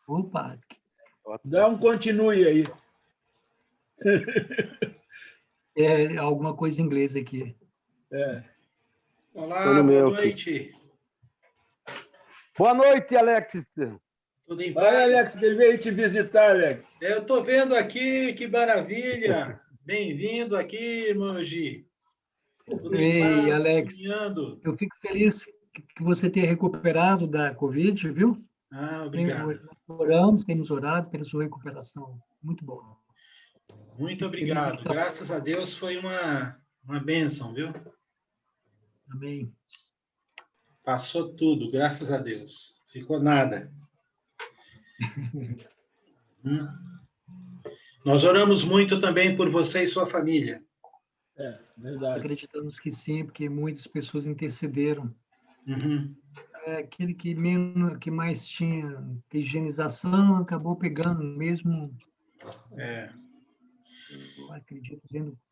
Opa, Dá um continue aí. é alguma coisa em inglês aqui. Olá, boa noite. Boa noite, Alex. Tudo em Vai, paz? Alex, que ele veio te visitar, Alex. Eu estou vendo aqui, que maravilha. Bem-vindo aqui, irmão Gi. Tudo em Ei, paz, Alex, caminhando. eu fico feliz que você tenha recuperado da Covid, viu? Obrigado. Nós temos orado pela sua recuperação. Muito bom. Muito obrigado. Graças a Deus foi uma bênção, viu? Amém. Passou tudo, graças a Deus. Ficou nada. Nós oramos muito também por você e sua família. Nós Verdade. acreditamos que sim, porque muitas pessoas intercederam. Uhum. Aquele que mais tinha higienização acabou pegando mesmo, eu acredito,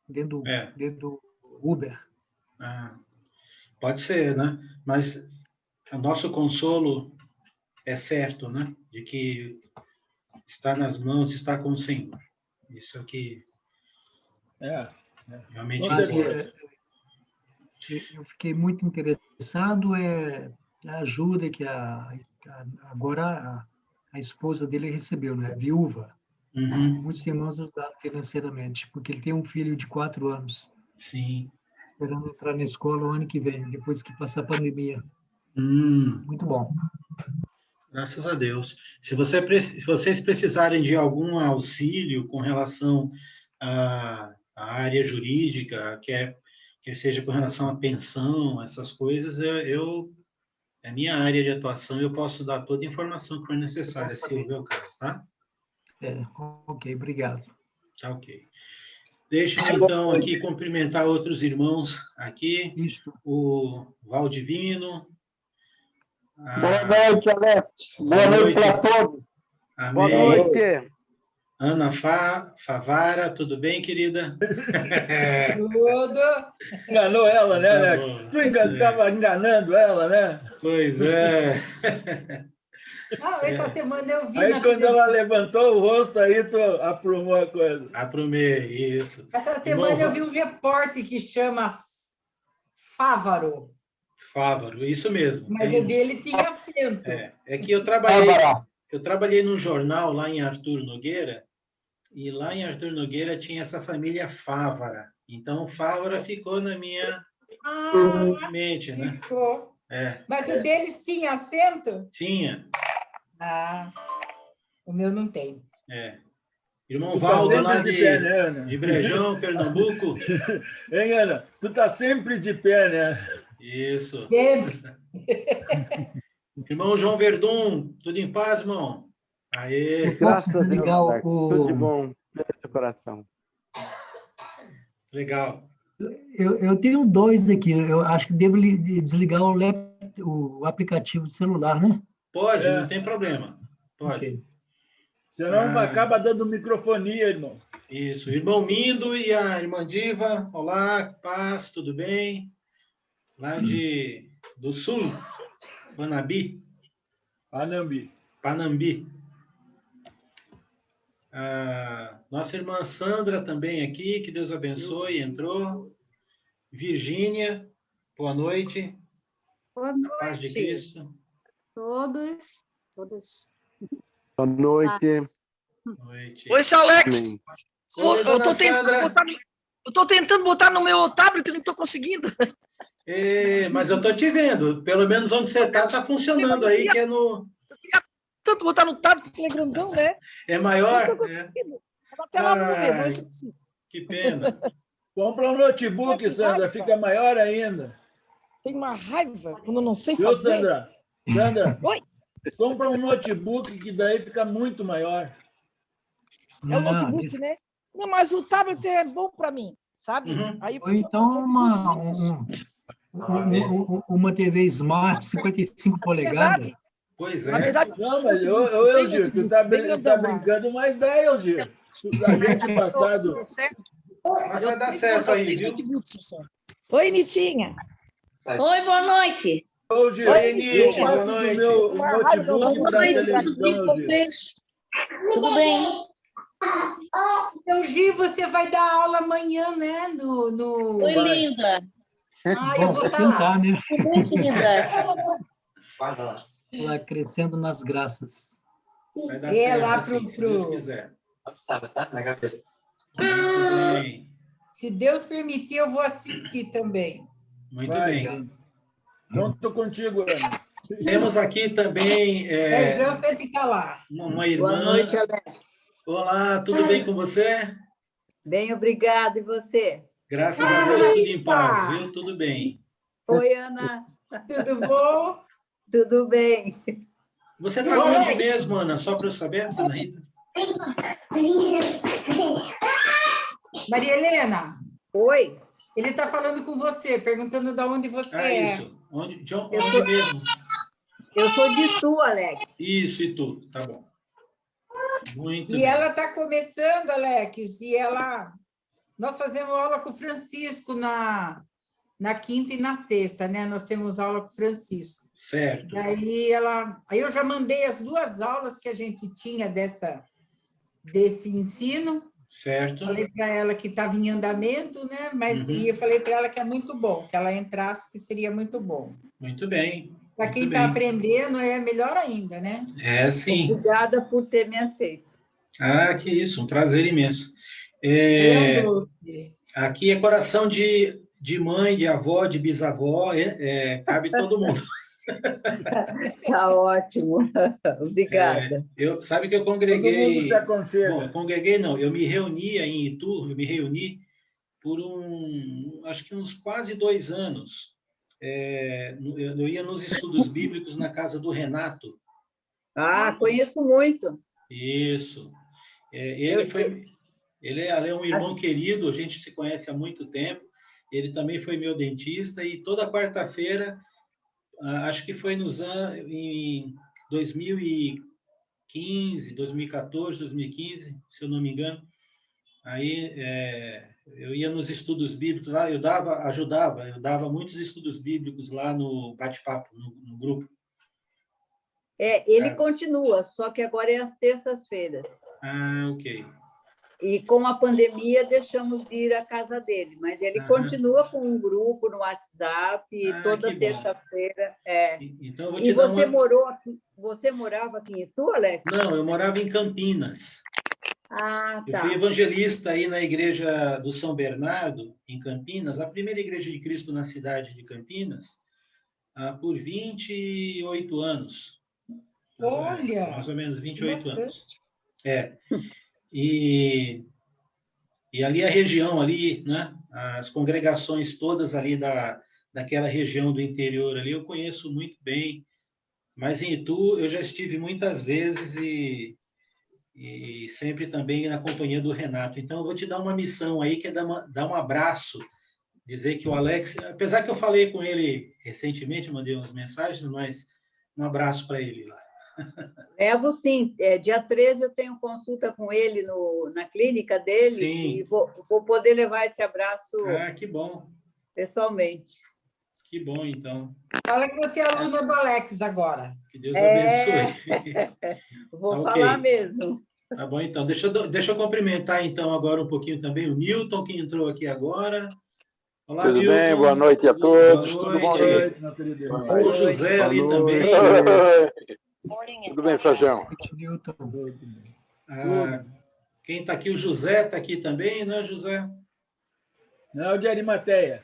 dentro do Uber. Pode ser, né? Mas o nosso consolo é certo, né? De que está nas mãos, está com o Senhor. Isso é o que realmente Com importa. Eu fiquei muito interessado na ajuda que agora a esposa dele recebeu, né? Viúva. Uhum. Muitos irmãos ajudaram financeiramente, porque ele tem um filho de 4 anos, Sim. esperando entrar na escola o ano que vem, depois que passar a pandemia. Muito bom. Graças a Deus. Se vocês precisarem de algum auxílio com relação à área jurídica, quer seja com relação à pensão, essas coisas, é minha área de atuação, eu posso dar toda a informação que for necessária, se houver o caso, tá? Ok, obrigado. Tá, ok. Deixa-me, então, aqui cumprimentar outros irmãos aqui. Isso. O Valdivino. Boa noite, Alex. Boa noite para todos. Amém. Boa noite. Ana Favara, tudo bem, querida? Tudo. Enganou ela, né, Tá Alex? bom. Tu estava enganando ela, né? Pois é. Essa semana eu vi Aí, na quando ela televisão. levantou o rosto, aí tu aprumou a coisa. Aprumei, isso. Essa semana eu vi um repórter que chama Fávaro, Fávaro, isso mesmo. mas o dele tinha acento. É que eu trabalhei num jornal lá em Artur Nogueira, e lá em Artur Nogueira tinha essa família Fávara. Então, Fávara ficou na minha mente, né? Ficou. Mas o deles tinha acento? Tinha. O meu não tem. Irmão Tu tá Valdo, sempre lá de pé, né, Ana? de Brejão, Pernambuco. Hein, Ana? Tu tá sempre de pé, né? Isso. Sempre. Irmão João Verdun, tudo em paz, irmão? Aê. Graças a Deus, desligar Alex. Tudo de bom no seu coração. Legal. Eu tenho 2 aqui. Eu acho que devo desligar o aplicativo do celular, né? Pode, não tem problema. Pode. Ok. Senão acaba dando microfonia, irmão. Isso. Irmão Mindo e a irmã Diva. Olá, paz, tudo bem? Lá do sul, Panambi. Nossa irmã Sandra também aqui, que Deus abençoe, entrou. Virgínia, boa noite. Boa A paz de noite. Cristo. Todos. Boa noite. Noite. Oi, seu Alex. Oi, dona Sandra. Eu tô tentando botar no meu tablet e não estou conseguindo. Mas eu tô te vendo. Pelo menos onde você tá funcionando aí, que é no... Tanto botar no tablet, que é grandão, né? É maior? Não tô conseguindo. Até lá, vamos ver. Vamos ver se eu consigo. Que pena. Compra um notebook, Sandra, fica maior ainda. Tem uma raiva quando eu não sei Viu, fazer. Sandra? Sandra, Oi? compra um notebook que daí fica muito maior. É o notebook, né? Não, mas o tablet é bom para mim, sabe? Aí, Ou então uma TV Smart 55 polegadas. Pois Na verdade, não, mas Elgir, tu tá brincando, mas dá, Elgir. A gente passado... Mas vai dar certo aí, viu? Oi, Nitinha. Oi, boa noite. Ô, Gil, Oi, eu Nilton, boa passo do noite. meu notebook Boa para a noite, televisão, tudo Gil. bem? Tudo bem? Então, Gi, você vai dar aula amanhã, né? Oi, Vai. linda. Ah, eu Bom, vou vou estar lá. tentar, né? Tudo bem, querida? Lá crescendo nas graças. Vai dar É, lá certo, assim, se Deus quiser. Muito bem. Se Deus permitir, eu vou assistir também. Muito Vai. bem. Conto contigo, Ana. Temos aqui também Sérgio sempre está lá. uma irmã. Boa noite, Alex. Olá, tudo bem com você? Bem, obrigado. E você? Graças a Deus, tudo em Eita! paz, viu? Tudo bem. Oi, Ana. Tudo bom? Tudo bem? Você está onde mesmo, Ana? Só para eu saber, Ana Rita? Maria Helena, Oi. ele está falando com você, perguntando de onde você Ah, é. isso. Onde Eu sou- mesmo? Eu sou de Tu, Alex. Isso, e tu. Tá bom. Muito E bem. ela está começando, Alex, nós fazemos aula com o Francisco na quinta e na sexta, né? Nós temos aula com o Francisco. Certo. Aí eu já mandei as 2 aulas que a gente tinha desse ensino. Certo. Falei para ela que estava em andamento, né? Mas Uhum. e eu falei para ela que é muito bom, que ela entrasse, que seria muito bom. Muito bem. Para Muito quem está bem. aprendendo, é melhor ainda, né? É, sim. Obrigada por ter me aceito. Ah, que isso. Um prazer imenso. É um doce. Aqui é coração de mãe, de avó, de bisavó. Cabe todo mundo. Tá ótimo. Obrigada. Sabe que eu Todo mundo congreguei... se aconselha. Bom, congreguei não, eu me reunia em Itu, eu me reuni por acho que uns quase 2 anos. Eu ia nos estudos bíblicos na casa do Renato. Ah, conheço muito. Isso. Ele é um irmão querido, a gente se conhece há muito tempo. Ele também foi meu dentista e toda quarta-feira, acho que foi em 2015, 2014, 2015, se eu não me engano. Aí eu ia nos estudos bíblicos lá, eu dava muitos estudos bíblicos lá no bate-papo, no grupo. Ele continua, só que agora é às terças-feiras. Ah, ok. E com a pandemia deixamos de ir à casa dele, mas ele continua com um grupo no WhatsApp toda terça-feira. Então eu vou E te dar você morava aqui em Itu, Alex? Não, eu morava em Campinas. Ah, Eu tá. fui evangelista aí na igreja do São Bernardo, em Campinas, a primeira igreja de Cristo na cidade de Campinas, por 28 anos. Olha! Mais ou menos 28 bastante. anos. E ali a região ali, né? As congregações todas ali daquela região do interior ali, eu conheço muito bem. Mas em Itu eu já estive muitas vezes e sempre também na companhia do Renato. Então, eu vou te dar uma missão aí, que é dar um abraço, dizer que o Alex, apesar que eu falei com ele recentemente, mandei umas mensagens, mas um abraço para ele lá. Levo sim. Dia 13 eu tenho consulta com ele na clínica dele. Sim. E vou poder levar esse abraço Que bom. pessoalmente. Que bom, então. Fala que você é aluna do Alex agora. Que Deus abençoe. Vou Tá, falar ok. mesmo. Tá bom, então. Deixa eu cumprimentar, então, agora um pouquinho também o Nilton, que entrou aqui agora. Olá, Tudo Nilton. bem? Boa noite a todos. Boa Tudo bom, noite. gente? Meu querido Boa irmão. O noite. José ali Boa também. noite. Tudo bem, Sérgio? Newton. Quem está aqui, o José está aqui também, né, José? Não, de Arimateia.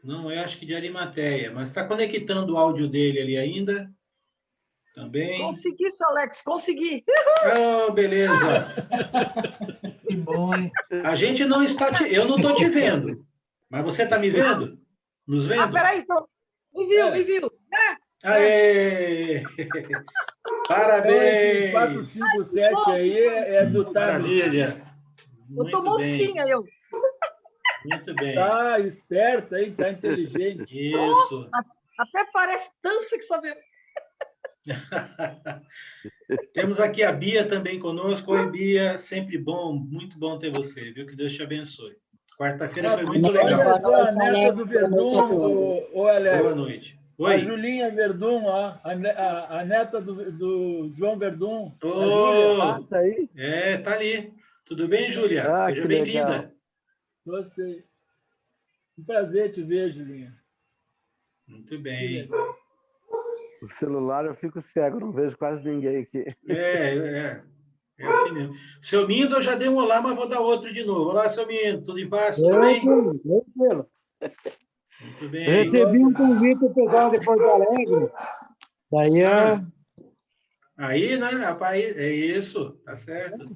Não, eu acho que de Arimateia, mas está conectando o áudio dele ali ainda. Também. Consegui, seu Alex, consegui. Oh, beleza. Que bom, hein? A gente não está eu não estou te vendo, mas você está me vendo? Nos vendo? Peraí, então. Me viu. Aê! Parabéns! Então, esse 457 aí é do tablet. Maravilha! Eu tô mocinha, eu. Muito bem. Tá esperto, hein? Tá inteligente. Isso. Até parece dança que só vê. Temos aqui a Bia também conosco. Oi, Bia. Sempre bom, muito bom ter você, viu? Que Deus te abençoe. Quarta-feira foi muito legal. Olha só, a neta do Verdun, o Alex. Boa noite. Oi. A Julinha Verdun, ó, a neta do João Verdun. Tá aí? Tá ali. Tudo bem, Júlia? Seja bem-vinda. Gostei. Um prazer te ver, Julinha. Muito bem. O celular eu fico cego, não vejo quase ninguém aqui. É assim mesmo. Seu Mindo, eu já dei um olá, mas vou dar outro de novo. Olá, seu Mindo, tudo em paz? Tudo bem? Tranquilo. Muito bem. Eu recebi um convite do pessoal de Porto Alegre. Daí Aí, né, rapaz? É isso, tá certo.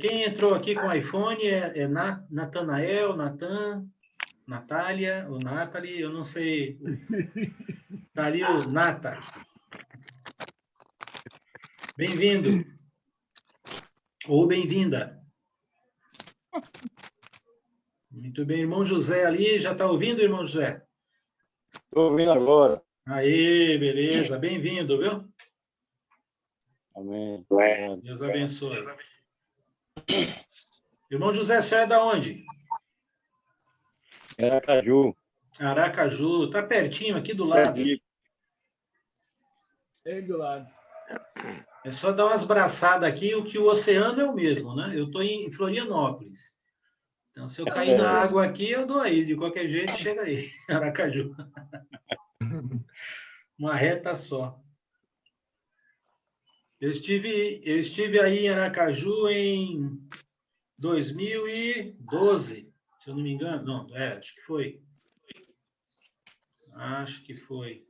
Quem entrou aqui com iPhone é Natanael, Natan, Natália, ou Nathalie, eu não sei. Tá ali o Nata. Bem-vindo. Ou bem-vinda. Muito bem, irmão José ali, já está ouvindo, irmão José? Estou ouvindo agora. Aí, beleza, bem-vindo, viu? Amém. Deus abençoe. Irmão José, você é da onde? Aracaju. Aracaju, tá pertinho, aqui do lado. Aí do lado. É só dar umas braçadas aqui, o que o oceano é o mesmo, né? Eu estou em Florianópolis. Então, se eu cair na água aqui, eu dou aí. De qualquer jeito, chega aí, Aracaju. Uma reta só. Eu estive aí em Aracaju em 2012, se eu não me engano. Não, acho que foi. Acho que foi.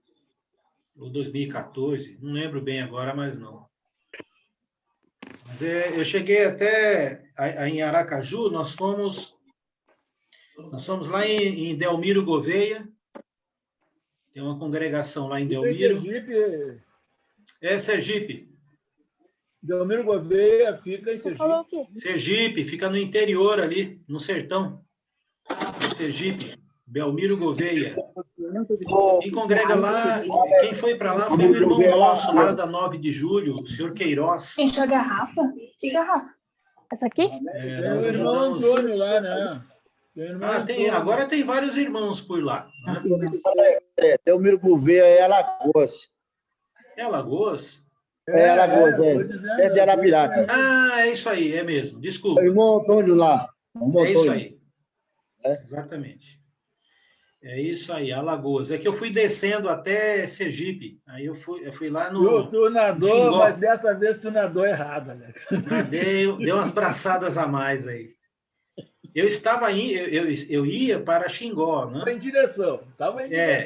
Ou 2014, não lembro bem agora, mas não. Mas eu cheguei até em Aracaju, nós fomos lá em Delmiro Gouveia, tem uma congregação lá em Delmiro. Sergipe? É Sergipe. Delmiro Gouveia fica em Sergipe. Você falou o quê? Sergipe, fica no interior ali, no sertão. Sergipe, Delmiro Gouveia. Quem congrega lá, quem foi para lá foi um irmão nosso lá da 9 de julho, o senhor Queiroz. Encheu a garrafa? Que garrafa? Essa aqui? Tem o irmão Antônio lá, né? Agora tem vários irmãos por lá. Né? Delmiro Gouveia é Alagoas. É Alagoas? É Alagoas, é de Arapiraca. Ah, é isso aí, é mesmo. Desculpa. O irmão Antônio lá. É isso aí. Exatamente. É isso aí, Alagoas. É que eu fui descendo até Sergipe. Aí eu fui lá no. Tu nadou, mas dessa vez tu nadou errado, Alex. Nadei, deu umas braçadas a mais aí. Eu estava aí, eu ia para Xingó, né? Estava em direção.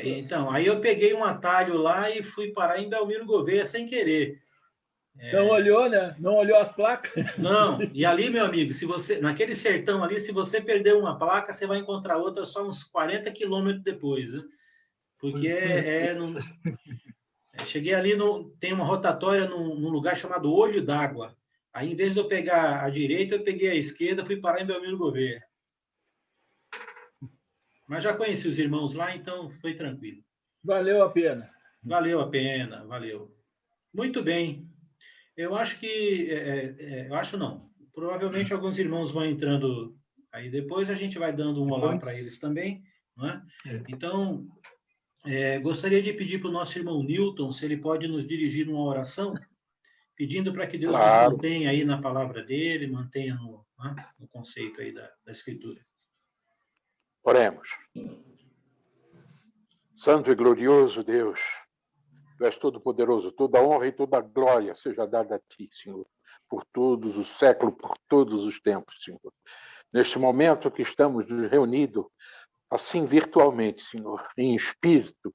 Então, aí eu peguei um atalho lá e fui parar em Delmiro Gouveia sem querer. Não olhou, né? Não olhou as placas? Não. E ali, meu amigo, naquele sertão ali, se você perder uma placa, você vai encontrar outra só uns 40 quilômetros depois, né? Porque cheguei ali, tem uma rotatória num lugar chamado Olho d'Água. Aí, em vez de eu pegar a direita, eu peguei a esquerda, fui parar em Delmiro Gouveia. Mas já conheci os irmãos lá, então foi tranquilo. Valeu a pena. Valeu a pena, valeu. Muito bem. Eu acho que... eu acho não. Provavelmente alguns irmãos vão entrando aí depois, a gente vai dando um olá para eles também. Não é? Então, gostaria de pedir para o nosso irmão Newton se ele pode nos dirigir numa oração, pedindo para que Deus nos mantenha aí na palavra dele, mantenha no conceito aí da Escritura. Oremos. Santo e glorioso Deus, Tu és todo-poderoso, toda honra e toda glória seja dada a Ti, Senhor, por todos os séculos, por todos os tempos, Senhor. Neste momento que estamos reunidos, assim virtualmente, Senhor, em espírito,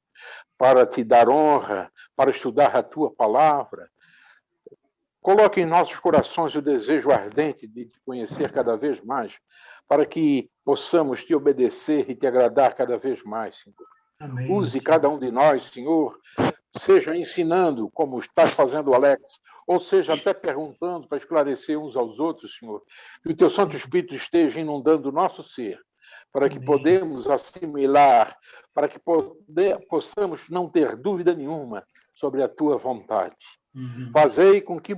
para Te dar honra, para estudar a Tua palavra, coloque em nossos corações o desejo ardente de Te conhecer cada vez mais, para que possamos Te obedecer e Te agradar cada vez mais, Senhor. Amém. Use cada um de nós, Senhor, seja ensinando, como está fazendo o Alex, ou seja até perguntando para esclarecer uns aos outros, Senhor. Que o Teu Santo Espírito esteja inundando o nosso ser, para que podemos assimilar, para que possamos não ter dúvida nenhuma sobre a Tua vontade. Fazei com que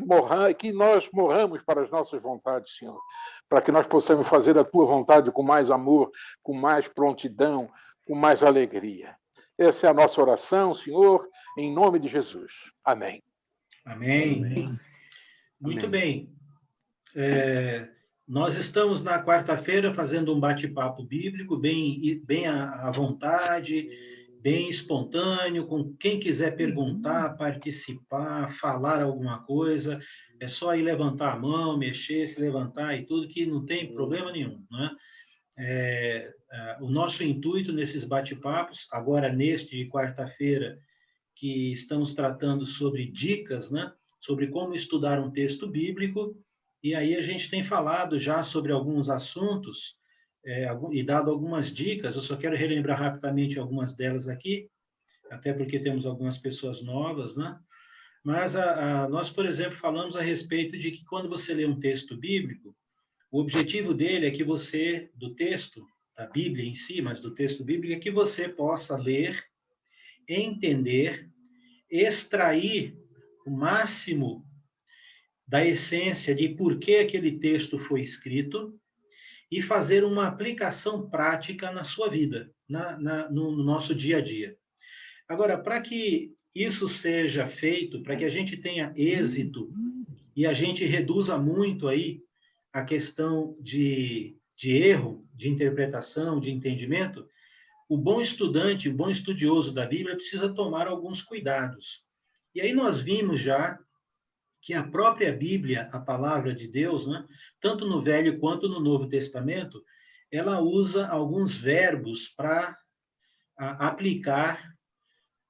nós morramos para as nossas vontades, Senhor, para que nós possamos fazer a Tua vontade com mais amor, com mais prontidão, com mais alegria. Essa é a nossa oração, Senhor, em nome de Jesus. Amém. Amém. Muito bem. Nós estamos na quarta-feira fazendo um bate-papo bíblico bem à vontade, bem espontâneo, com quem quiser perguntar, participar, falar alguma coisa, é só ir levantar a mão, mexer, se levantar e tudo, que não tem problema nenhum, né? O nosso intuito nesses bate-papos, agora neste de quarta-feira, que estamos tratando sobre dicas, né? Sobre como estudar um texto bíblico, e aí a gente tem falado já sobre alguns assuntos e dado algumas dicas. Eu só quero relembrar rapidamente algumas delas aqui, até porque temos algumas pessoas novas, né? Mas nós, por exemplo, falamos a respeito de que quando você lê um texto bíblico, o objetivo dele é que você, do texto, da Bíblia em si, mas do texto bíblico, é que você possa ler, entender, extrair o máximo da essência de por que aquele texto foi escrito e fazer uma aplicação prática na sua vida, no nosso dia a dia. Agora, para que isso seja feito, para que a gente tenha êxito e a gente reduza muito aí a questão de erro, de interpretação, de entendimento, o bom estudante, o bom estudioso da Bíblia precisa tomar alguns cuidados. E aí nós vimos já que a própria Bíblia, a palavra de Deus, né, tanto no Velho quanto no Novo Testamento, ela usa alguns verbos para aplicar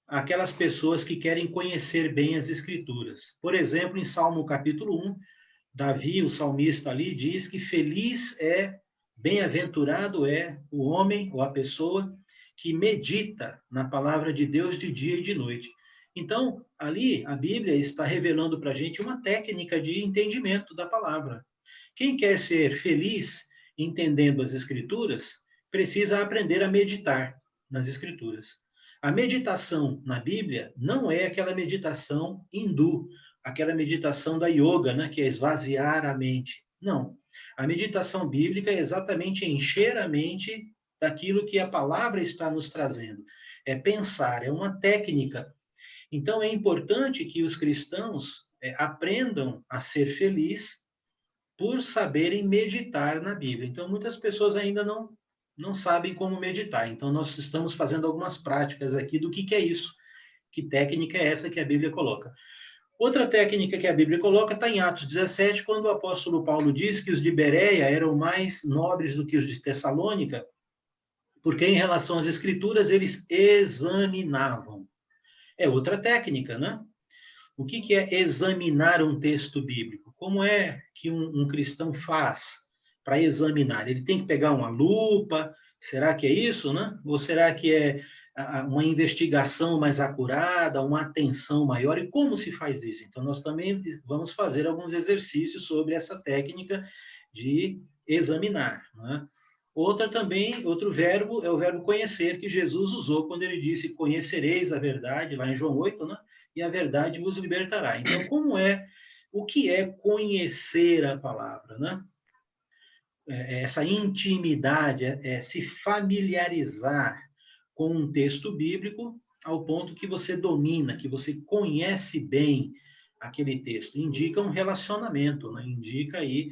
aquelas pessoas que querem conhecer bem as Escrituras. Por exemplo, em Salmo capítulo 1, Davi, o salmista ali, diz que feliz bem-aventurado é o homem ou a pessoa que medita na palavra de Deus de dia e de noite. Então, ali, a Bíblia está revelando para a gente uma técnica de entendimento da palavra. Quem quer ser feliz entendendo as Escrituras, precisa aprender a meditar nas Escrituras. A meditação na Bíblia não é aquela meditação hindu, aquela meditação da yoga, né, que é esvaziar a mente. Não. A meditação bíblica é exatamente encher a mente daquilo que a palavra está nos trazendo. É pensar, é uma técnica. Então, é importante que os cristãos aprendam a ser felizes por saberem meditar na Bíblia. Então, muitas pessoas ainda não sabem como meditar. Então, nós estamos fazendo algumas práticas aqui do que é isso. Que técnica é essa que a Bíblia coloca? Outra técnica que a Bíblia coloca está em Atos 17, quando o apóstolo Paulo diz que os de Bereia eram mais nobres do que os de Tessalônica, porque em relação às Escrituras eles examinavam. É outra técnica, né? O que é examinar um texto bíblico? Como é que um cristão faz para examinar? Ele tem que pegar uma lupa? Será que é isso, né? Ou será que é uma investigação mais acurada, uma atenção maior? E como se faz isso? Então, nós também vamos fazer alguns exercícios sobre essa técnica de examinar, né? Outro verbo é o verbo conhecer, que Jesus usou quando ele disse, conhecereis a verdade, lá em João 8, né? E a verdade vos libertará. Então, o que é conhecer a palavra, né? Essa intimidade, se familiarizar com um texto bíblico ao ponto que você domina, que você conhece bem aquele texto. Indica um relacionamento, né? Indica aí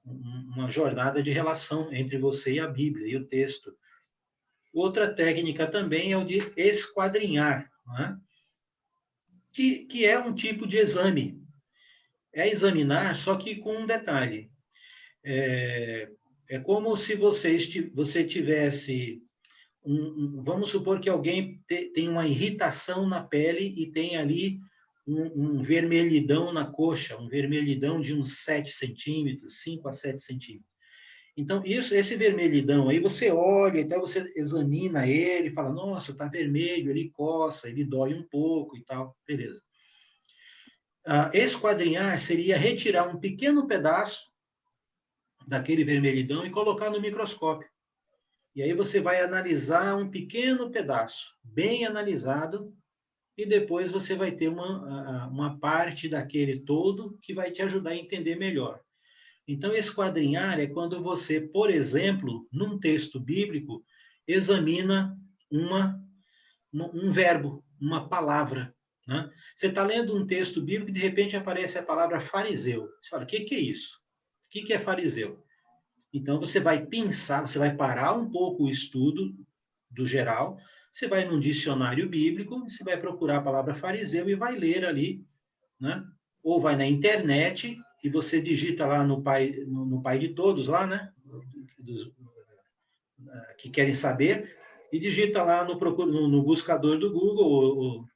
uma jornada de relação entre você e a Bíblia e o texto. Outra técnica também é o de esquadrinhar, né? Que é um tipo de exame. É examinar, só que com um detalhe. É como se você tivesse... vamos supor que alguém tem uma irritação na pele e tem ali um vermelhidão na coxa, um vermelhidão de uns 7 centímetros, 5 a 7 centímetros. Então, esse vermelhidão aí, você olha, então você examina ele, fala, nossa, está vermelho, ele coça, ele dói um pouco e tal, beleza. Esquadrinhar seria retirar um pequeno pedaço daquele vermelhidão e colocar no microscópio. E aí você vai analisar um pequeno pedaço, bem analisado, e depois você vai ter uma parte daquele todo que vai te ajudar a entender melhor. Então, esquadrinhar é quando você, por exemplo, num texto bíblico, examina um verbo, uma palavra, né? Você está lendo um texto bíblico e, de repente, aparece a palavra fariseu. Você fala, o que é isso? O que é fariseu? Então, você vai pensar, você vai parar um pouco o estudo do geral, você vai num dicionário bíblico, você vai procurar a palavra fariseu e vai ler ali, né? Ou vai na internet e você digita lá no Pai de Todos, lá, né? Que querem saber, e digita lá no buscador do Google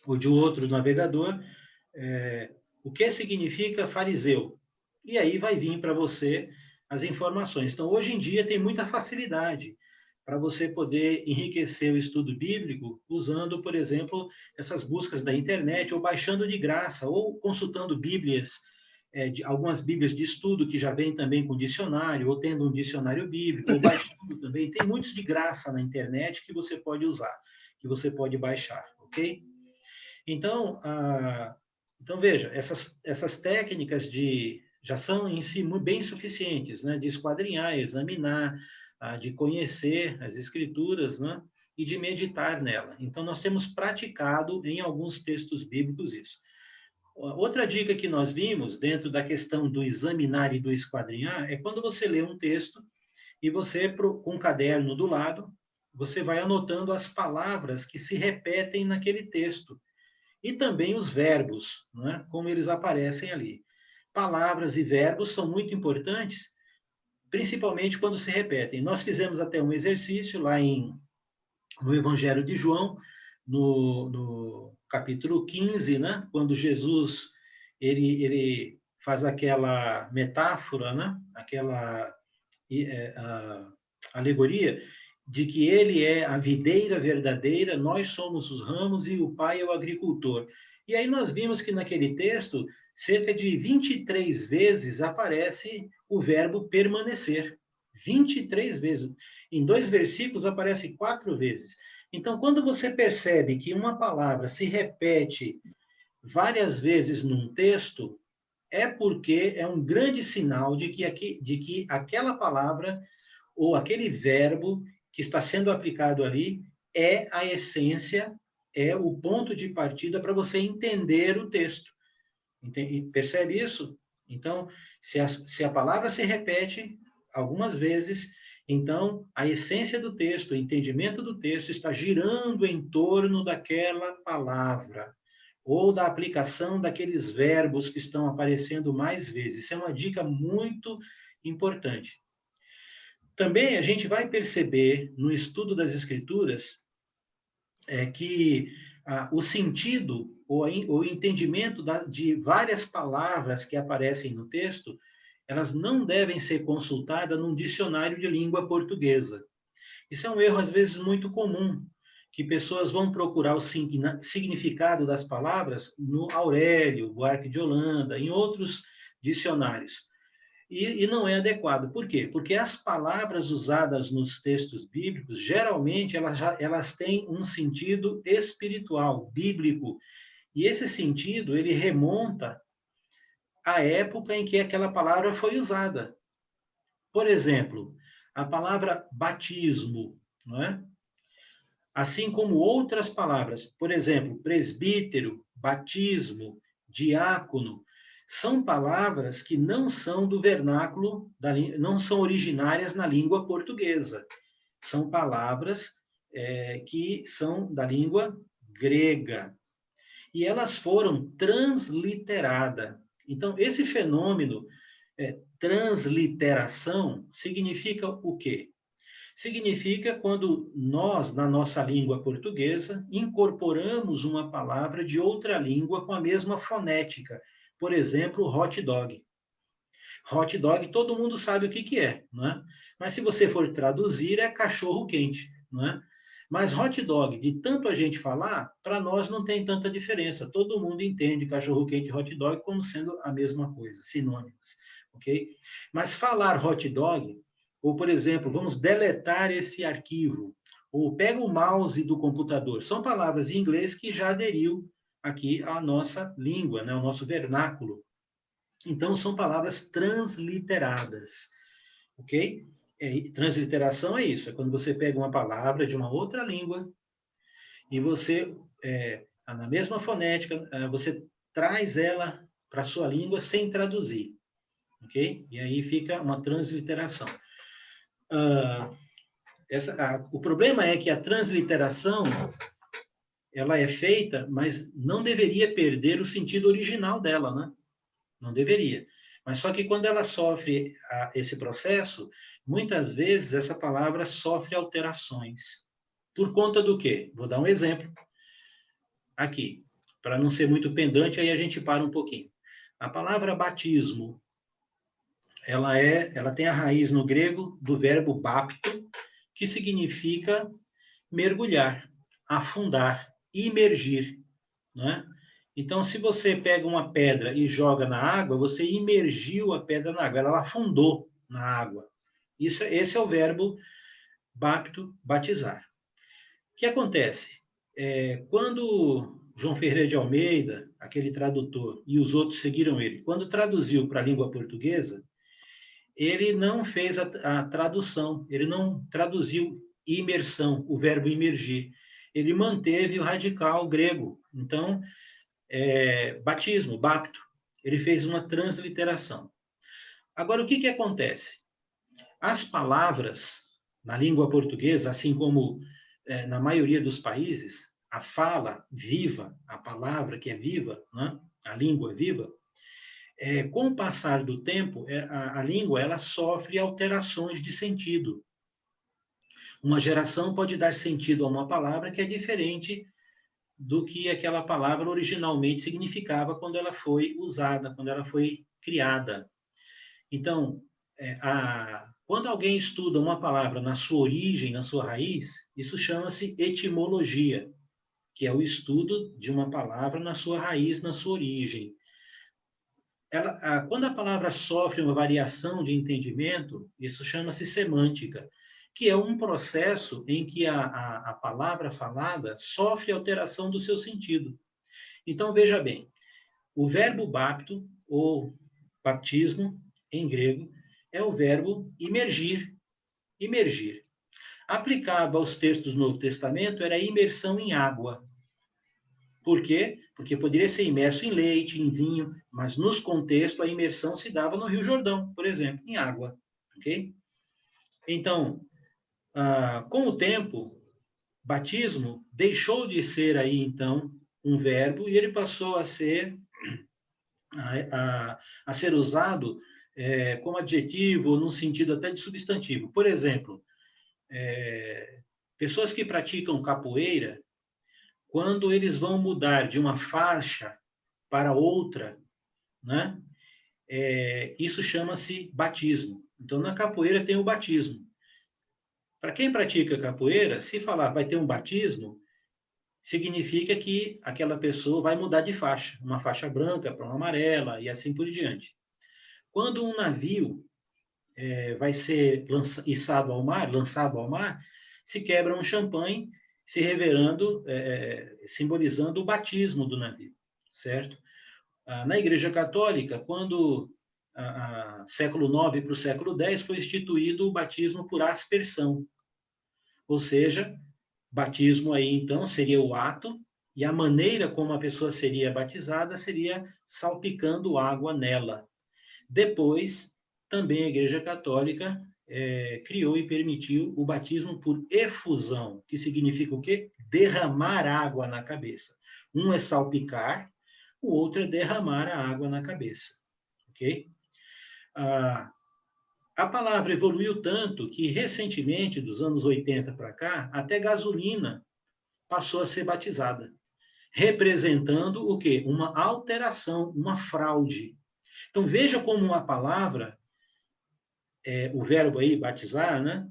ou de outro navegador, o que significa fariseu. E aí vai vir para você as informações. Então, hoje em dia, tem muita facilidade para você poder enriquecer o estudo bíblico usando, por exemplo, essas buscas da internet, ou baixando de graça, ou consultando bíblias, algumas bíblias de estudo que já vêm também com dicionário, ou tendo um dicionário bíblico, ou baixando também. Tem muitos de graça na internet que você pode usar, que você pode baixar, ok? Então, veja, essas técnicas já são em si bem suficientes, né? De esquadrinhar, examinar, de conhecer as escrituras, né? E de meditar nela. Então, nós temos praticado em alguns textos bíblicos isso. Outra dica que nós vimos dentro da questão do examinar e do esquadrinhar é quando você lê um texto e você, com um caderno do lado, você vai anotando as palavras que se repetem naquele texto. E também os verbos, né, como eles aparecem ali. Palavras e verbos são muito importantes, principalmente quando se repetem. Nós fizemos até um exercício lá no Evangelho de João, no capítulo 15, né, quando Jesus ele faz aquela metáfora, né, aquela alegoria, de que ele é a videira verdadeira, nós somos os ramos e o Pai é o agricultor. E aí nós vimos que naquele texto, cerca de 23 vezes aparece o verbo permanecer. 23 vezes. Em 2 versículos aparece 4 vezes. Então, quando você percebe que uma palavra se repete várias vezes num texto, é porque é um grande sinal de que aquela palavra ou aquele verbo que está sendo aplicado ali é a essência, é o ponto de partida para você entender o texto. Percebe isso? Então, se a palavra se repete algumas vezes, então a essência do texto, o entendimento do texto está girando em torno daquela palavra ou da aplicação daqueles verbos que estão aparecendo mais vezes. Isso é uma dica muito importante. Também a gente vai perceber no estudo das Escrituras que o sentido ou o entendimento de várias palavras que aparecem no texto, elas não devem ser consultadas num dicionário de língua portuguesa. Isso é um erro, às vezes, muito comum, que pessoas vão procurar o significado das palavras no Aurélio, Buarque de Holanda, em outros dicionários. E não é adequado. Por quê? Porque as palavras usadas nos textos bíblicos, geralmente, elas têm um sentido espiritual, bíblico. E esse sentido, ele remonta à época em que aquela palavra foi usada. Por exemplo, a palavra batismo, não é? Assim como outras palavras, por exemplo, presbítero, batismo, diácono, são palavras que não são do vernáculo, não são originárias na língua portuguesa. São palavras que são da língua grega. E elas foram transliteradas. Então, esse fenômeno, transliteração, significa o quê? Significa quando nós, na nossa língua portuguesa, incorporamos uma palavra de outra língua com a mesma fonética. Por exemplo, hot dog. Hot dog, todo mundo sabe o que é, não é? Mas se você for traduzir, é cachorro quente, não é? Mas hot dog, de tanto a gente falar, para nós não tem tanta diferença. Todo mundo entende cachorro quente e hot dog como sendo a mesma coisa, sinônimos, ok? Mas falar hot dog, ou, por exemplo, vamos deletar esse arquivo, ou pega o mouse do computador, são palavras em inglês que já aderiu aqui à nossa língua, né, ao nosso vernáculo. Então, são palavras transliteradas, ok? Transliteração é isso, é quando você pega uma palavra de uma outra língua e você, na mesma fonética, você traz ela para a sua língua sem traduzir, ok? E aí fica uma transliteração. O problema é que a transliteração, ela é feita, mas não deveria perder o sentido original dela, né? Não deveria. Mas só que quando ela sofre esse processo, muitas vezes essa palavra sofre alterações. Por conta do quê? Vou dar um exemplo aqui, para não ser muito pendante, aí a gente para um pouquinho. A palavra batismo, ela tem a raiz no grego do verbo bapto, que significa mergulhar, afundar, imergir, né? Então, se você pega uma pedra e joga na água, você imergiu a pedra na água, ela afundou na água. Esse é o verbo bapto, batizar. O que acontece? Quando João Ferreira de Almeida, aquele tradutor, e os outros seguiram ele, quando traduziu para a língua portuguesa, ele não fez a tradução, ele não traduziu imersão, o verbo imergir. Ele manteve o radical grego. Então, batismo, bapto. Ele fez uma transliteração. Agora, o que acontece? As palavras na língua portuguesa, assim como na maioria dos países, a fala viva, a palavra que é viva, né? A língua viva, com o passar do tempo, a língua ela sofre alterações de sentido. Uma geração pode dar sentido a uma palavra que é diferente do que aquela palavra originalmente significava quando ela foi usada, quando ela foi criada. Então, quando alguém estuda uma palavra na sua origem, na sua raiz, isso chama-se etimologia, que é o estudo de uma palavra na sua raiz, na sua origem. Quando a palavra sofre uma variação de entendimento, isso chama-se semântica, que é um processo em que a palavra falada sofre alteração do seu sentido. Então, veja bem, o verbo bapto, ou baptismo, em grego, é o verbo imergir. Imergir. Aplicado aos textos do Novo Testamento, era imersão em água. Por quê? Porque poderia ser imerso em leite, em vinho, mas nos contextos a imersão se dava no Rio Jordão, por exemplo, em água. Ok? Então, com o tempo, batismo deixou de ser aí, então, um verbo e ele passou a ser usado como adjetivo ou num sentido até de substantivo. Por exemplo, pessoas que praticam capoeira, quando eles vão mudar de uma faixa para outra, né? Isso chama-se batismo. Então, na capoeira tem o batismo. Para quem pratica capoeira, se falar vai ter um batismo, significa que aquela pessoa vai mudar de faixa, uma faixa branca para uma amarela e assim por diante. Quando um navio vai ser lançado ao mar, se quebra um champanhe, se revelando, simbolizando o batismo do navio, certo? Na Igreja Católica, quando século IX para o século X, foi instituído o batismo por aspersão, ou seja, batismo aí, então, seria o ato, e a maneira como a pessoa seria batizada seria salpicando água nela. Depois, também a Igreja Católica criou e permitiu o batismo por efusão, que significa o quê? Derramar água na cabeça. Um é salpicar, o outro é derramar a água na cabeça. Ok? A palavra evoluiu tanto que, recentemente, dos anos 80 para cá, até gasolina passou a ser batizada, representando o quê? Uma alteração, uma fraude. Então, veja como uma palavra, o verbo aí, batizar, né?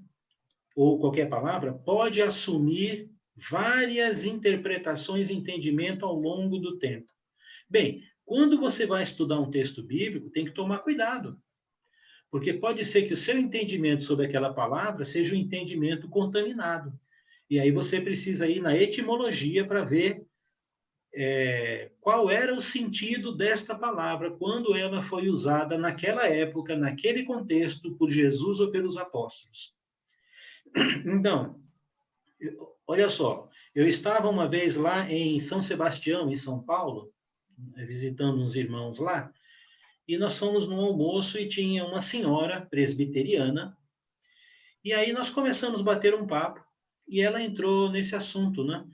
Ou qualquer palavra, pode assumir várias interpretações e entendimento ao longo do tempo. Bem, quando você vai estudar um texto bíblico, tem que tomar cuidado, porque pode ser que o seu entendimento sobre aquela palavra seja um entendimento contaminado. E aí você precisa ir na etimologia para ver qual era o sentido desta palavra quando ela foi usada naquela época, naquele contexto, por Jesus ou pelos apóstolos. Então, olha só, eu estava uma vez lá em São Sebastião, em São Paulo, visitando uns irmãos lá, e nós fomos num almoço e tinha uma senhora presbiteriana, e aí nós começamos a bater um papo, e ela entrou nesse assunto, né?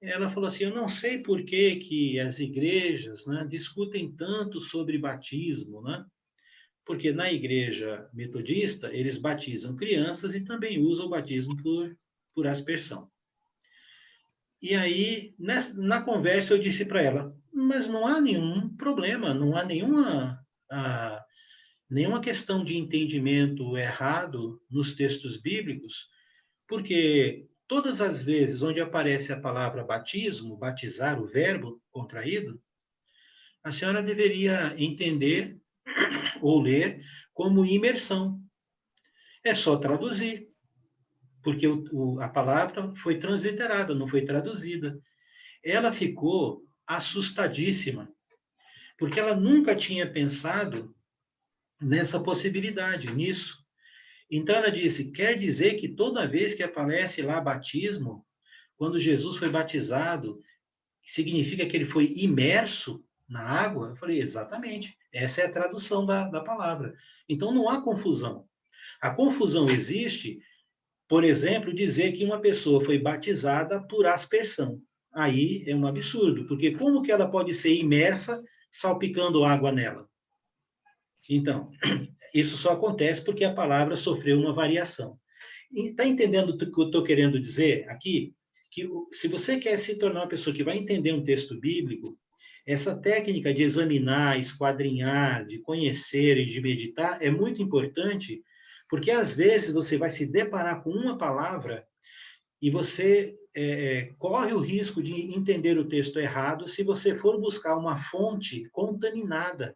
Ela falou assim, eu não sei por que as igrejas, né, discutem tanto sobre batismo, né? Porque na igreja metodista, eles batizam crianças e também usam o batismo por aspersão. E aí, na conversa, eu disse para ela, mas não há nenhum problema, não há nenhuma questão de entendimento errado nos textos bíblicos, porque todas as vezes onde aparece a palavra batismo, batizar, o verbo contraído, a senhora deveria entender ou ler como imersão. É só traduzir, porque a palavra foi transliterada, não foi traduzida. Ela ficou assustadíssima, porque ela nunca tinha pensado nessa possibilidade, nisso. Então ela disse, quer dizer que toda vez que aparece lá batismo, quando Jesus foi batizado, significa que ele foi imerso na água? Eu falei, exatamente. Essa é a tradução da palavra. Então não há confusão. A confusão existe, por exemplo, dizer que uma pessoa foi batizada por aspersão. Aí é um absurdo, porque como que ela pode ser imersa salpicando água nela? Então, isso só acontece porque a palavra sofreu uma variação. Está entendendo o que eu estou querendo dizer aqui? Que se você quer se tornar uma pessoa que vai entender um texto bíblico, essa técnica de examinar, esquadrinhar, de conhecer e de meditar é muito importante, porque às vezes você vai se deparar com uma palavra e você corre o risco de entender o texto errado se você for buscar uma fonte contaminada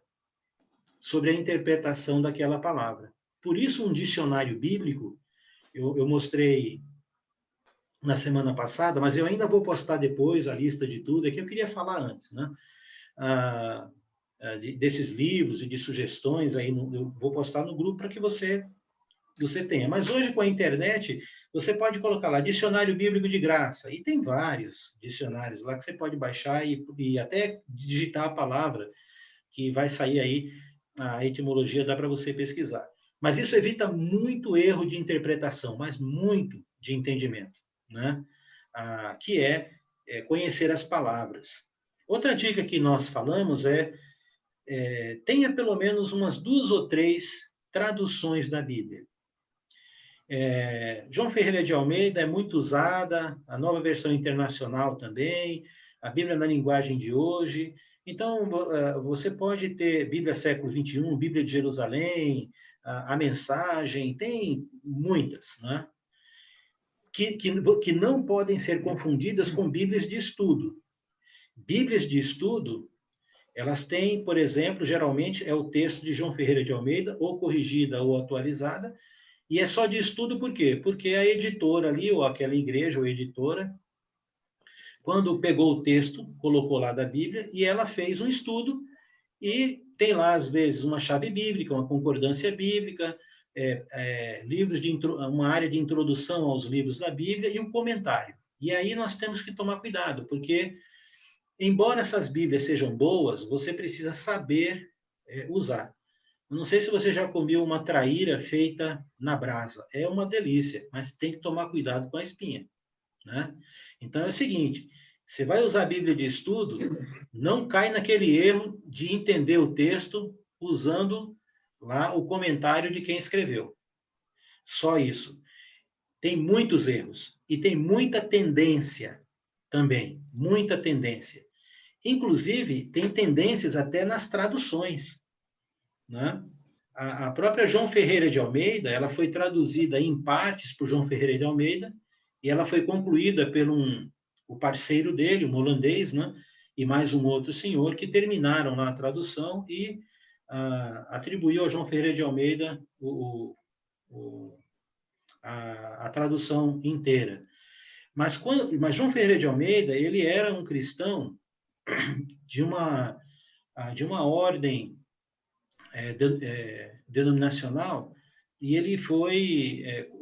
sobre a interpretação daquela palavra. Por isso, um dicionário bíblico, eu mostrei na semana passada, mas eu ainda vou postar depois a lista de tudo, é que eu queria falar antes, né? Desses livros e de sugestões, aí eu vou postar no grupo para que você tenha. Mas hoje, com a internet, você pode colocar lá, dicionário bíblico de graça, e tem vários dicionários lá que você pode baixar e até digitar a palavra, que vai sair aí, a etimologia dá para você pesquisar. Mas isso evita muito erro de interpretação, mas muito de entendimento, né? Que é conhecer as palavras. Outra dica que nós falamos tenha pelo menos umas 2 ou 3 traduções da Bíblia. João Ferreira de Almeida é muito usada, a Nova Versão Internacional também, a Bíblia na linguagem de hoje. Então, você pode ter Bíblia século XXI, Bíblia de Jerusalém, a Mensagem, tem muitas, né? Que não podem ser confundidas com Bíblias de estudo. Bíblias de estudo, elas têm, por exemplo, geralmente é o texto de João Ferreira de Almeida, ou corrigida ou atualizada, e é só de estudo por quê? Porque a editora ali, ou aquela igreja ou editora, quando pegou o texto, colocou lá da Bíblia, e ela fez um estudo, e tem lá, às vezes, uma chave bíblica, uma concordância bíblica, livros uma área de introdução aos livros da Bíblia e um comentário. E aí nós temos que tomar cuidado, porque, embora essas Bíblias sejam boas, você precisa saber usar. Eu não sei se você já comeu uma traíra feita na brasa. É uma delícia, mas tem que tomar cuidado com a espinha, né? Então é o seguinte, você vai usar a Bíblia de estudo, não cai naquele erro de entender o texto usando lá o comentário de quem escreveu. Só isso. Tem muitos erros e tem muita tendência também, muita tendência. Inclusive, tem tendências até nas traduções, né? A própria João Ferreira de Almeida, ela foi traduzida em partes por João Ferreira de Almeida e ela foi concluída pelo o parceiro dele, um holandês, né? E mais um outro senhor que terminaram lá a tradução e atribuiu a João Ferreira de Almeida a tradução inteira. Mas João Ferreira de Almeida, ele era um cristão de uma ordem denominacional, e ele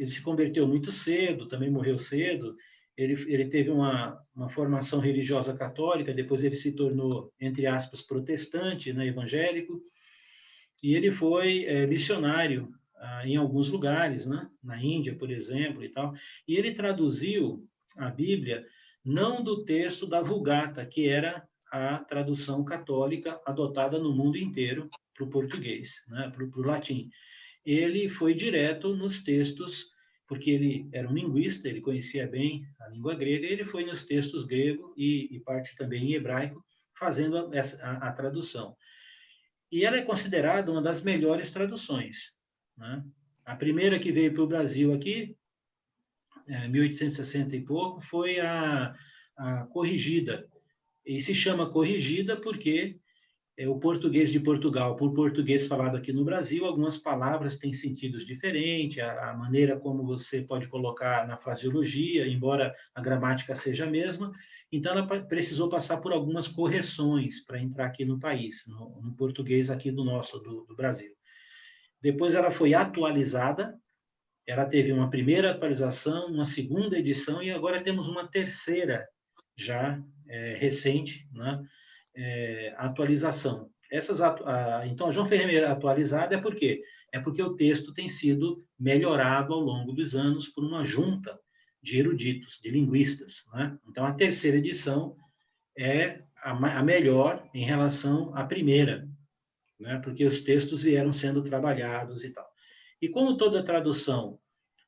se converteu muito cedo, também morreu cedo. Ele teve uma formação religiosa católica, depois ele se tornou, entre aspas, protestante, né, evangélico, e ele foi missionário em alguns lugares, né, na Índia, por exemplo, e tal. E ele traduziu a Bíblia não do texto da Vulgata, que era a tradução católica adotada no mundo inteiro para o português, né, para o latim. Ele foi direto nos textos, porque ele era um linguista, ele conhecia bem a língua grega, e ele foi nos textos grego e parte também em hebraico, fazendo a tradução. E ela é considerada uma das melhores traduções, né? A primeira que veio para o Brasil aqui, 1860 e pouco, foi a Corrigida. E se chama Corrigida porque o português de Portugal, por português falado aqui no Brasil, algumas palavras têm sentidos diferentes, a maneira como você pode colocar na fraseologia, embora a gramática seja a mesma. Então, ela precisou passar por algumas correções para entrar aqui no país, no português aqui do Brasil. Depois ela foi atualizada, ela teve uma primeira atualização, uma segunda edição, e agora temos uma terceira, já recente, né? Atualização. Então, a João Ferreira atualizada por quê? É porque o texto tem sido melhorado ao longo dos anos por uma junta de eruditos, de linguistas, né? Então, a terceira edição é a melhor em relação à primeira, né? Porque os textos vieram sendo trabalhados e tal. E como toda tradução,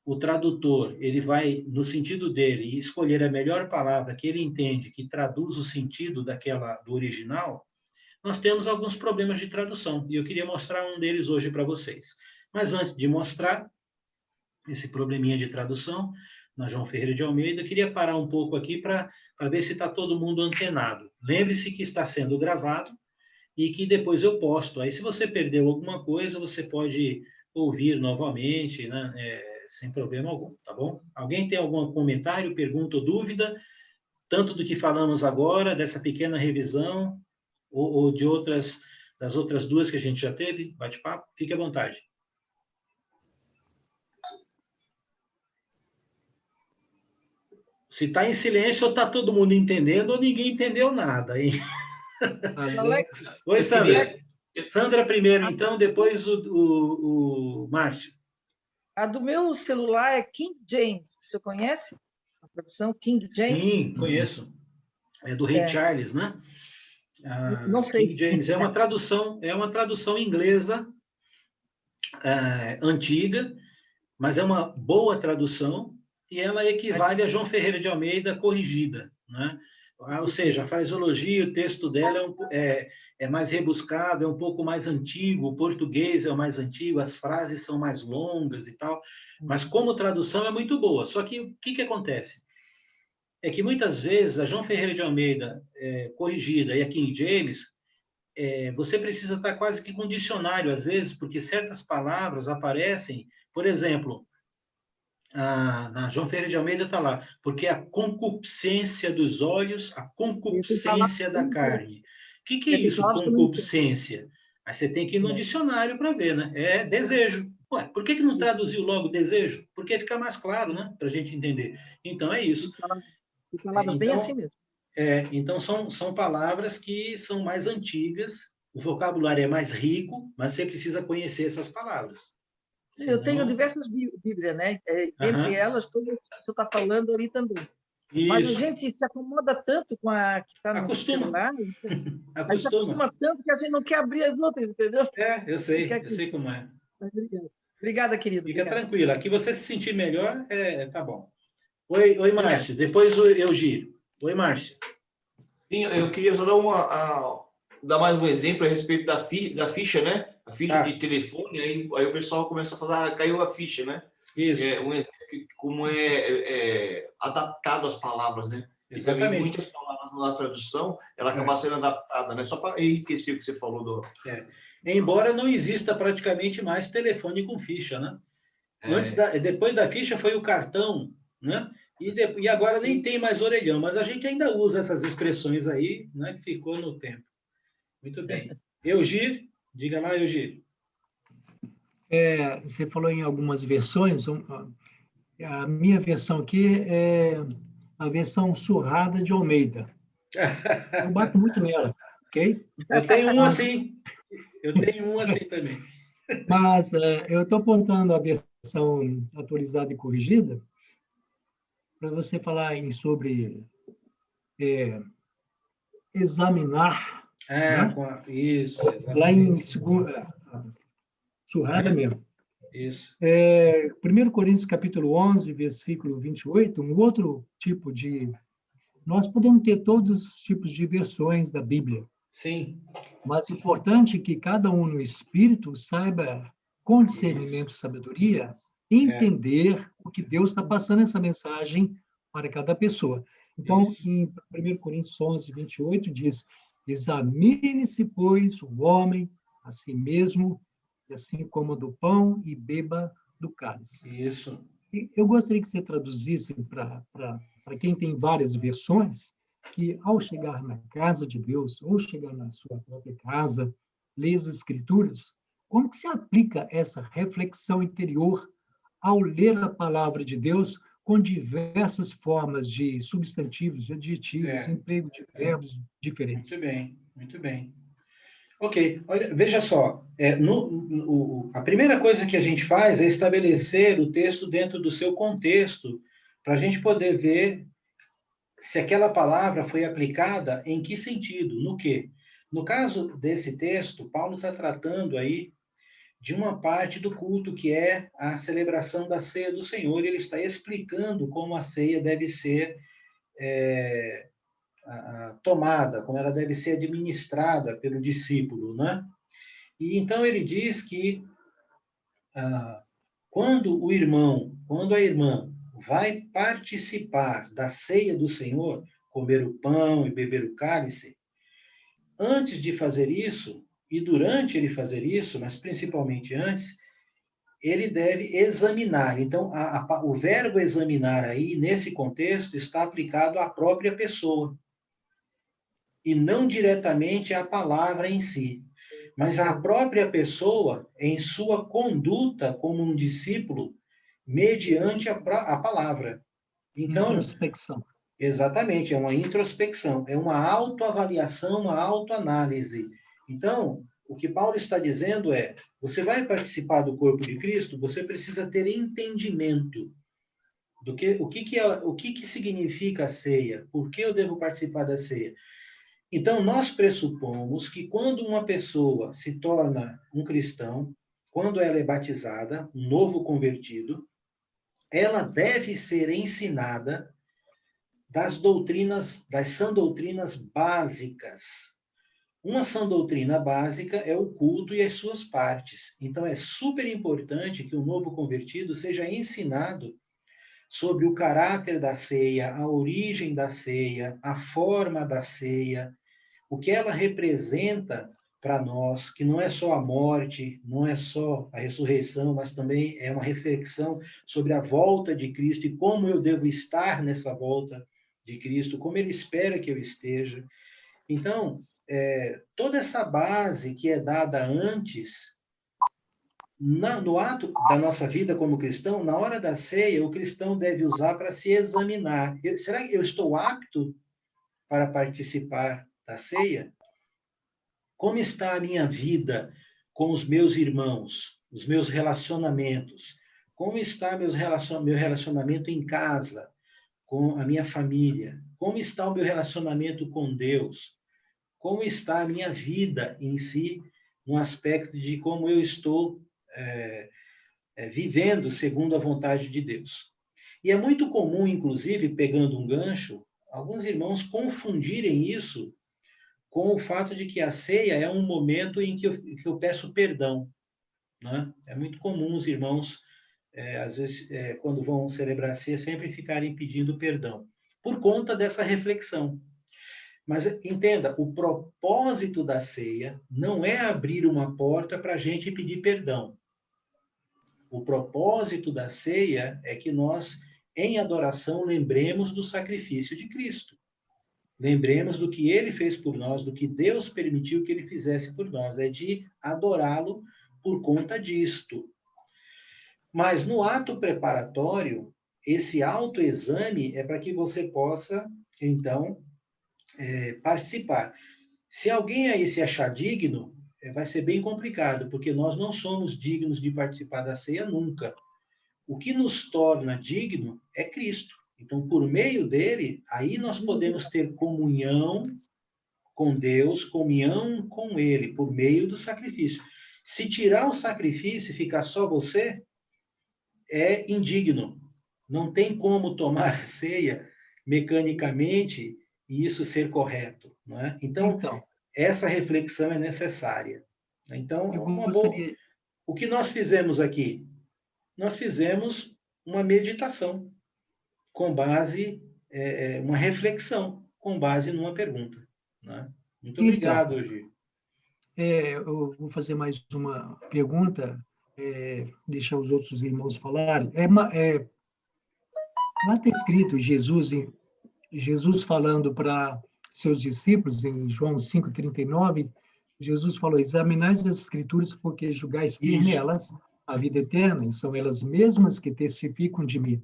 o tradutor, ele vai, no sentido dele, escolher a melhor palavra que ele entende, que traduz o sentido do original, nós temos alguns problemas de tradução, e eu queria mostrar um deles hoje para vocês. Mas antes de mostrar esse probleminha de tradução, na João Ferreira de Almeida, eu queria parar um pouco aqui para ver se está todo mundo antenado. Lembre-se que está sendo gravado e que depois eu posto. Aí, se você perdeu alguma coisa, você pode ouvir novamente, né? Sem problema algum, tá bom? Alguém tem algum comentário, pergunta ou dúvida, tanto do que falamos agora, dessa pequena revisão, ou das outras duas que a gente já teve, bate-papo? Fique à vontade. Se está em silêncio, ou está todo mundo entendendo, ou ninguém entendeu nada, hein? Alex, Oi, Sandra. Sandra primeiro, então, depois o Márcio. A do meu celular é King James. Você conhece a tradução King James? Sim, conheço. É do Rei Charles, né? Não sei. King James é uma tradução inglesa antiga, mas é uma boa tradução e ela equivale a João Ferreira de Almeida corrigida, né? Ou seja, a fraseologia, o texto dela é mais rebuscado, é um pouco mais antigo, o português é o mais antigo, as frases são mais longas e tal, mas como tradução é muito boa. Só que o que acontece? É que muitas vezes a João Ferreira de Almeida corrigida e a King James, você precisa estar quase que com dicionário, às vezes, porque certas palavras aparecem, por exemplo, na João Ferreira de Almeida está lá, porque a concupiscência dos olhos, a concupiscência da carne. O que é isso, concupiscência? Aí você tem que ir no dicionário para ver, né? É desejo. Ué, por que não traduziu logo desejo? Porque fica mais claro, né? Para a gente entender. Então, é isso. Palavras bem assim mesmo. Então, são palavras que são mais antigas, o vocabulário é mais rico, mas você precisa conhecer essas palavras. Senão... Eu tenho diversas Bíblias, né? Entre elas, todas que você está falando ali também. Isso. Mas a gente se acomoda tanto com a que está no celular. A gente acostuma tanto que a gente não quer abrir as outras, entendeu? Eu sei como é. Obrigada, querido. Fica tranquila. Aqui você se sentir melhor, tá bom. Oi, Márcio. Depois eu giro. Oi, Márcio. Sim, eu queria só dar mais um exemplo a respeito da ficha, né? A ficha de telefone, aí o pessoal começa a falar, caiu a ficha, né? Isso. Um exemplo de como é adaptado às palavras, né? Exatamente. E também muitas palavras na tradução, ela acaba sendo adaptada, né? Só para enriquecer o que você falou. Embora não exista praticamente mais telefone com ficha, né? Depois da ficha foi o cartão, né? E agora nem tem mais orelhão, mas a gente ainda usa essas expressões aí, né, que ficou no tempo. Muito bem. Eugir, diga lá, Eugir. Você falou em algumas versões. A minha versão aqui é a versão surrada de Almeida. Eu bato muito nela, ok? Eu tenho um assim. Eu tenho um assim também. Mas eu estou apontando a versão atualizada e corrigida para você falar sobre examinar. Né? Isso, exatamente. Lá em surrada mesmo. Isso. 1 Coríntios, capítulo 11, versículo 28, um outro tipo de... Nós podemos ter todos os tipos de versões da Bíblia. Sim. Mas o importante é que cada um no Espírito saiba, com discernimento e sabedoria, entender o que Deus está passando essa mensagem para cada pessoa. Então, em 1 Coríntios 11, 28, diz: examine-se, pois, o homem a si mesmo, assim como do pão, e beba do cálice. Isso. Eu gostaria que você traduzisse para quem tem várias versões, que ao chegar na casa de Deus, ou chegar na sua própria casa, ler as Escrituras, como que se aplica essa reflexão interior ao ler a palavra de Deus com diversas formas de substantivos, de adjetivos, emprego de verbos diferentes? Muito bem, muito bem. Ok, olha, veja só, a primeira coisa que a gente faz é estabelecer o texto dentro do seu contexto, para a gente poder ver se aquela palavra foi aplicada em que sentido, no quê? No caso desse texto, Paulo está tratando aí de uma parte do culto que é a celebração da ceia do Senhor, e ele está explicando como a ceia deve ser tomada, como ela deve ser administrada pelo discípulo, né? E então ele diz que quando a irmã vai participar da ceia do Senhor, comer o pão e beber o cálice, antes de fazer isso, e durante ele fazer isso, mas principalmente antes, ele deve examinar. Então, o verbo examinar aí, nesse contexto, está aplicado à própria pessoa, e não diretamente à palavra em si, mas à própria pessoa em sua conduta como um discípulo, mediante a palavra. Então, introspecção. Exatamente, é uma introspecção, é uma autoavaliação, uma autoanálise. Então, o que Paulo está dizendo é: você vai participar do corpo de Cristo, você precisa ter entendimento do que o que significa a ceia, por que eu devo participar da ceia. Então, nós pressupomos que quando uma pessoa se torna um cristão, quando ela é batizada, um novo convertido, ela deve ser ensinada das sã doutrinas básicas. Uma sã doutrina básica é o culto e as suas partes. Então, é super importante que o novo convertido seja ensinado sobre o caráter da ceia, a origem da ceia, a forma da ceia, o que ela representa para nós, que não é só a morte, não é só a ressurreição, mas também é uma reflexão sobre a volta de Cristo e como eu devo estar nessa volta de Cristo, como ele espera que eu esteja. Então, toda essa base que é dada antes, no ato da nossa vida como cristão, na hora da ceia, o cristão deve usar para se examinar. Será que eu estou apto para participar da ceia? Como está a minha vida com os meus irmãos, os meus relacionamentos? Como está meu relacionamento em casa, com a minha família? Como está o meu relacionamento com Deus? Como está a minha vida em si, no aspecto de como eu estou vivendo segundo a vontade de Deus? E é muito comum, inclusive, pegando um gancho, alguns irmãos confundirem isso com o fato de que a ceia é um momento em que eu peço perdão, né? É muito comum os irmãos, às vezes, quando vão celebrar a ceia, sempre ficarem pedindo perdão, por conta dessa reflexão. Mas entenda, o propósito da ceia não é abrir uma porta para a gente pedir perdão. O propósito da ceia é que nós em adoração, lembremos do sacrifício de Cristo. Lembremos do que ele fez por nós, do que Deus permitiu que ele fizesse por nós. É de adorá-lo por conta disto. Mas no ato preparatório, esse autoexame é para que você possa, então, participar. Se alguém aí se achar digno, vai ser bem complicado, porque nós não somos dignos de participar da ceia nunca. O que nos torna digno é Cristo. Então, por meio dele, aí nós podemos ter comunhão com Deus, comunhão com ele, por meio do sacrifício. Se tirar o sacrifício e ficar só você, é indigno. Não tem como tomar ceia mecanicamente e isso ser correto, não é? Então, essa reflexão é necessária. Então, o que nós fizemos aqui? Nós fizemos uma meditação com base, uma reflexão com base numa pergunta, né? Muito obrigado, Gil. Eu vou fazer mais uma pergunta, deixar os outros irmãos falarem. Lá está escrito Jesus falando para seus discípulos, em João 5,39, Jesus falou, examinais as Escrituras, porque julgais ter nelas a vida eterna, e são elas mesmas que testificam de mim.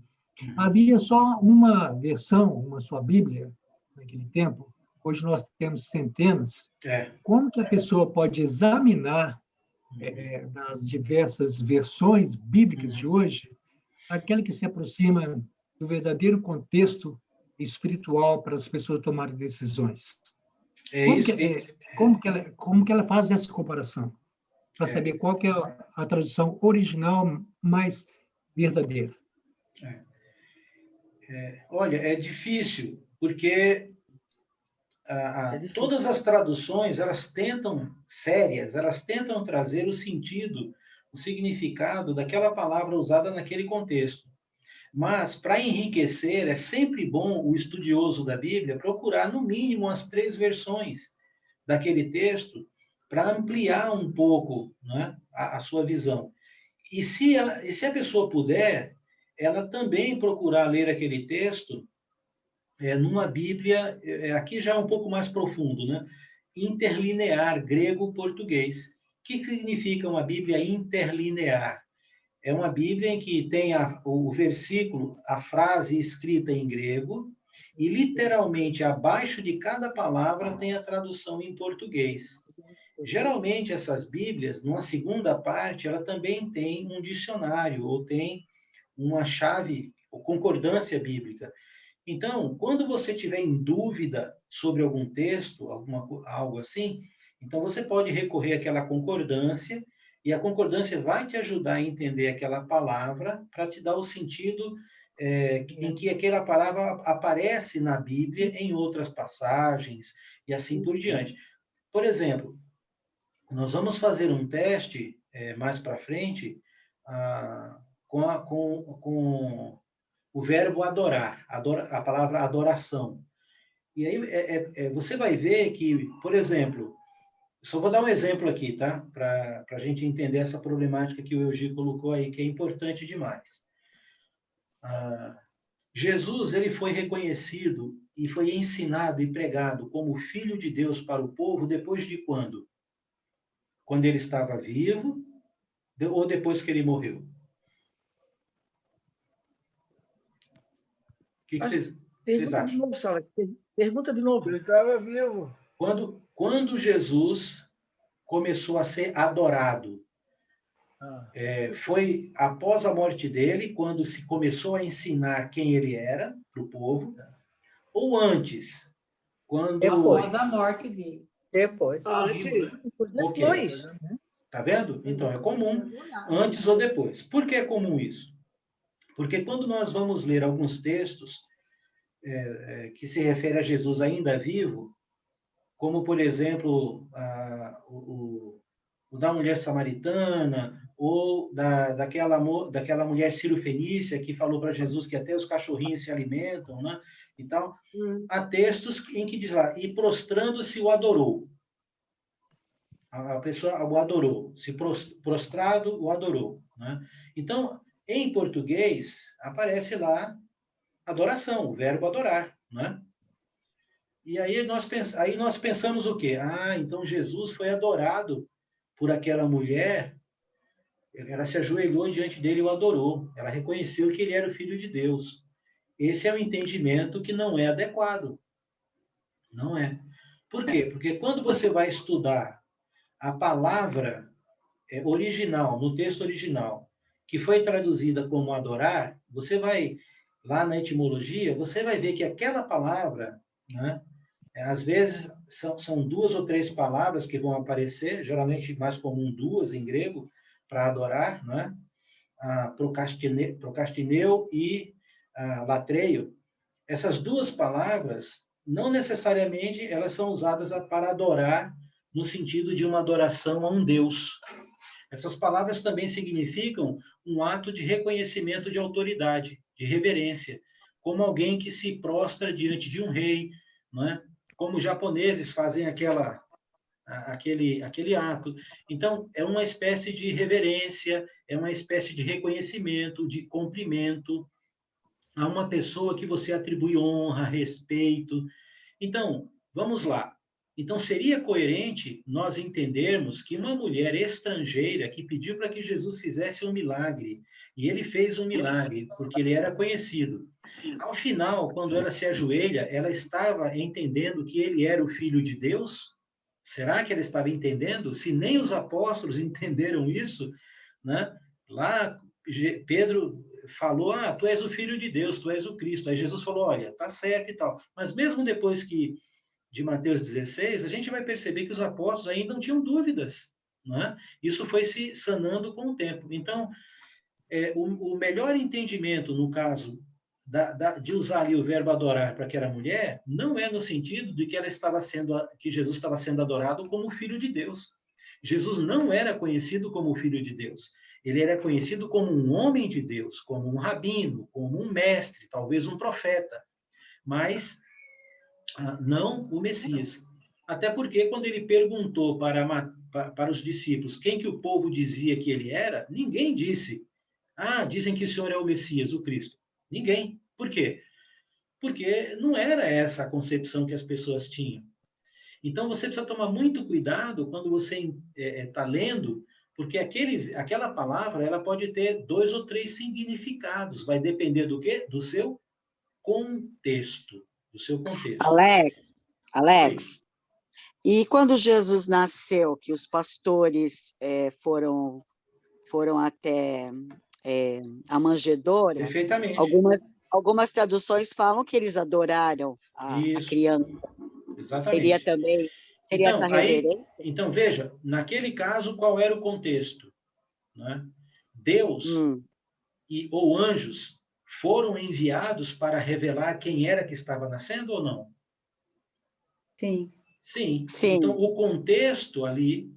Havia só uma versão, uma só Bíblia, naquele tempo. Hoje nós temos centenas. Como que a pessoa pode examinar nas diversas versões bíblicas de hoje aquela que se aproxima do verdadeiro contexto espiritual para as pessoas tomarem decisões? Como que ela faz essa comparação? Para saber qual que é a tradução original mais verdadeira. Olha, é difícil, porque todas as traduções, elas tentam trazer o sentido, o significado daquela palavra usada naquele contexto. Mas, para enriquecer, é sempre bom o estudioso da Bíblia procurar, no mínimo, as 3 versões daquele texto para ampliar um pouco, né, a sua visão. E se a pessoa puder, ela também procurar ler aquele texto numa Bíblia, aqui já é um pouco mais profundo, né? Interlinear, grego-português. O que significa uma Bíblia interlinear? É uma Bíblia em que tem o versículo, a frase escrita em grego, e literalmente abaixo de cada palavra tem a tradução em português. Geralmente essas Bíblias, numa segunda parte, ela também tem um dicionário, ou tem uma chave, ou concordância bíblica. Então, quando você tiver em dúvida sobre algum texto, algo assim, então você pode recorrer àquela concordância, e a concordância vai te ajudar a entender aquela palavra para te dar o sentido em que aquela palavra aparece na Bíblia em outras passagens e assim por diante. Por exemplo, nós vamos fazer um teste mais para frente com o verbo adorar, a palavra adoração. E aí você vai ver que, por exemplo, só vou dar um exemplo aqui, tá? Para a gente entender essa problemática que o Eugir colocou aí, que é importante demais. Jesus, ele foi reconhecido e foi ensinado e pregado como Filho de Deus para o povo depois de quando? Quando ele estava vivo ou depois que ele morreu? O que vocês acham? De novo, Sala. Pergunta de novo. Ele estava vivo. Quando Jesus começou a ser adorado, foi após a morte dele, quando se começou a ensinar quem ele era para o povo, ou antes? Após a morte dele. Depois. Depois. Okay. Tá vendo? Então, é comum, antes ou depois. Por que é comum isso? Porque quando nós vamos ler alguns textos que se referem a Jesus ainda vivo, como, por exemplo, o da mulher samaritana, ou daquela mulher sírio-fenícia que falou para Jesus que até os cachorrinhos se alimentam, né? E tal. Há textos em que diz lá, e prostrando-se o adorou. A pessoa o adorou. Se prostrado, o adorou. Né? Então, em português, aparece lá adoração, o verbo adorar, né? E aí nós pensamos o quê? Então Jesus foi adorado por aquela mulher, ela se ajoelhou diante dele e o adorou. Ela reconheceu que ele era o Filho de Deus. Esse é um entendimento que não é adequado. Não é. Por quê? Porque quando você vai estudar a palavra original, no texto original, que foi traduzida como adorar, você vai lá na etimologia, você vai ver que aquela palavra, né, às vezes são 2 ou 3 palavras que vão aparecer, geralmente mais comum 2 em grego, para adorar, né? Procrastineu e latreio. Essas 2 palavras, não necessariamente elas são usadas para adorar no sentido de uma adoração a um Deus. Essas palavras também significam um ato de reconhecimento de autoridade, de reverência, como alguém que se prostra diante de um rei, não é? Como os japoneses fazem aquele ato. Então, é uma espécie de reverência, é uma espécie de reconhecimento, de cumprimento a uma pessoa que você atribui honra, respeito. Então, vamos lá. Então, seria coerente nós entendermos que uma mulher estrangeira que pediu para que Jesus fizesse um milagre, e ele fez um milagre, porque ele era conhecido. Ao final, quando ela se ajoelha, ela estava entendendo que ele era o Filho de Deus? Será que ela estava entendendo? Se nem os apóstolos entenderam isso, né? Lá, Pedro falou, tu és o Filho de Deus, tu és o Cristo. Aí Jesus falou, olha, tá certo e tal. Mas mesmo depois de Mateus 16, a gente vai perceber que os apóstolos ainda não tinham dúvidas, né? Isso foi se sanando com o tempo. Então, o melhor entendimento, no caso, de usar ali o verbo adorar para aquela mulher, não é no sentido de que que Jesus estava sendo adorado como Filho de Deus. Jesus não era conhecido como Filho de Deus. Ele era conhecido como um homem de Deus, como um rabino, como um mestre, talvez um profeta, mas não o Messias. Até porque, quando ele perguntou para os discípulos quem que o povo dizia que ele era, ninguém disse, dizem que o Senhor é o Messias, o Cristo. Ninguém. Por quê? Porque não era essa a concepção que as pessoas tinham. Então, você precisa tomar muito cuidado quando você está lendo, porque aquela palavra ela pode ter 2 ou 3 significados. Vai depender do quê? Do seu contexto. Do seu contexto. Alex, e quando Jesus nasceu, que os pastores foram até a manjedoura, perfeitamente. Algumas traduções falam que eles adoraram a criança. Exatamente. Seria essa reverência? Então, veja, naquele caso, qual era o contexto? Né? Deus ou anjos foram enviados para revelar quem era que estava nascendo ou não? Sim. Sim. Então, o contexto ali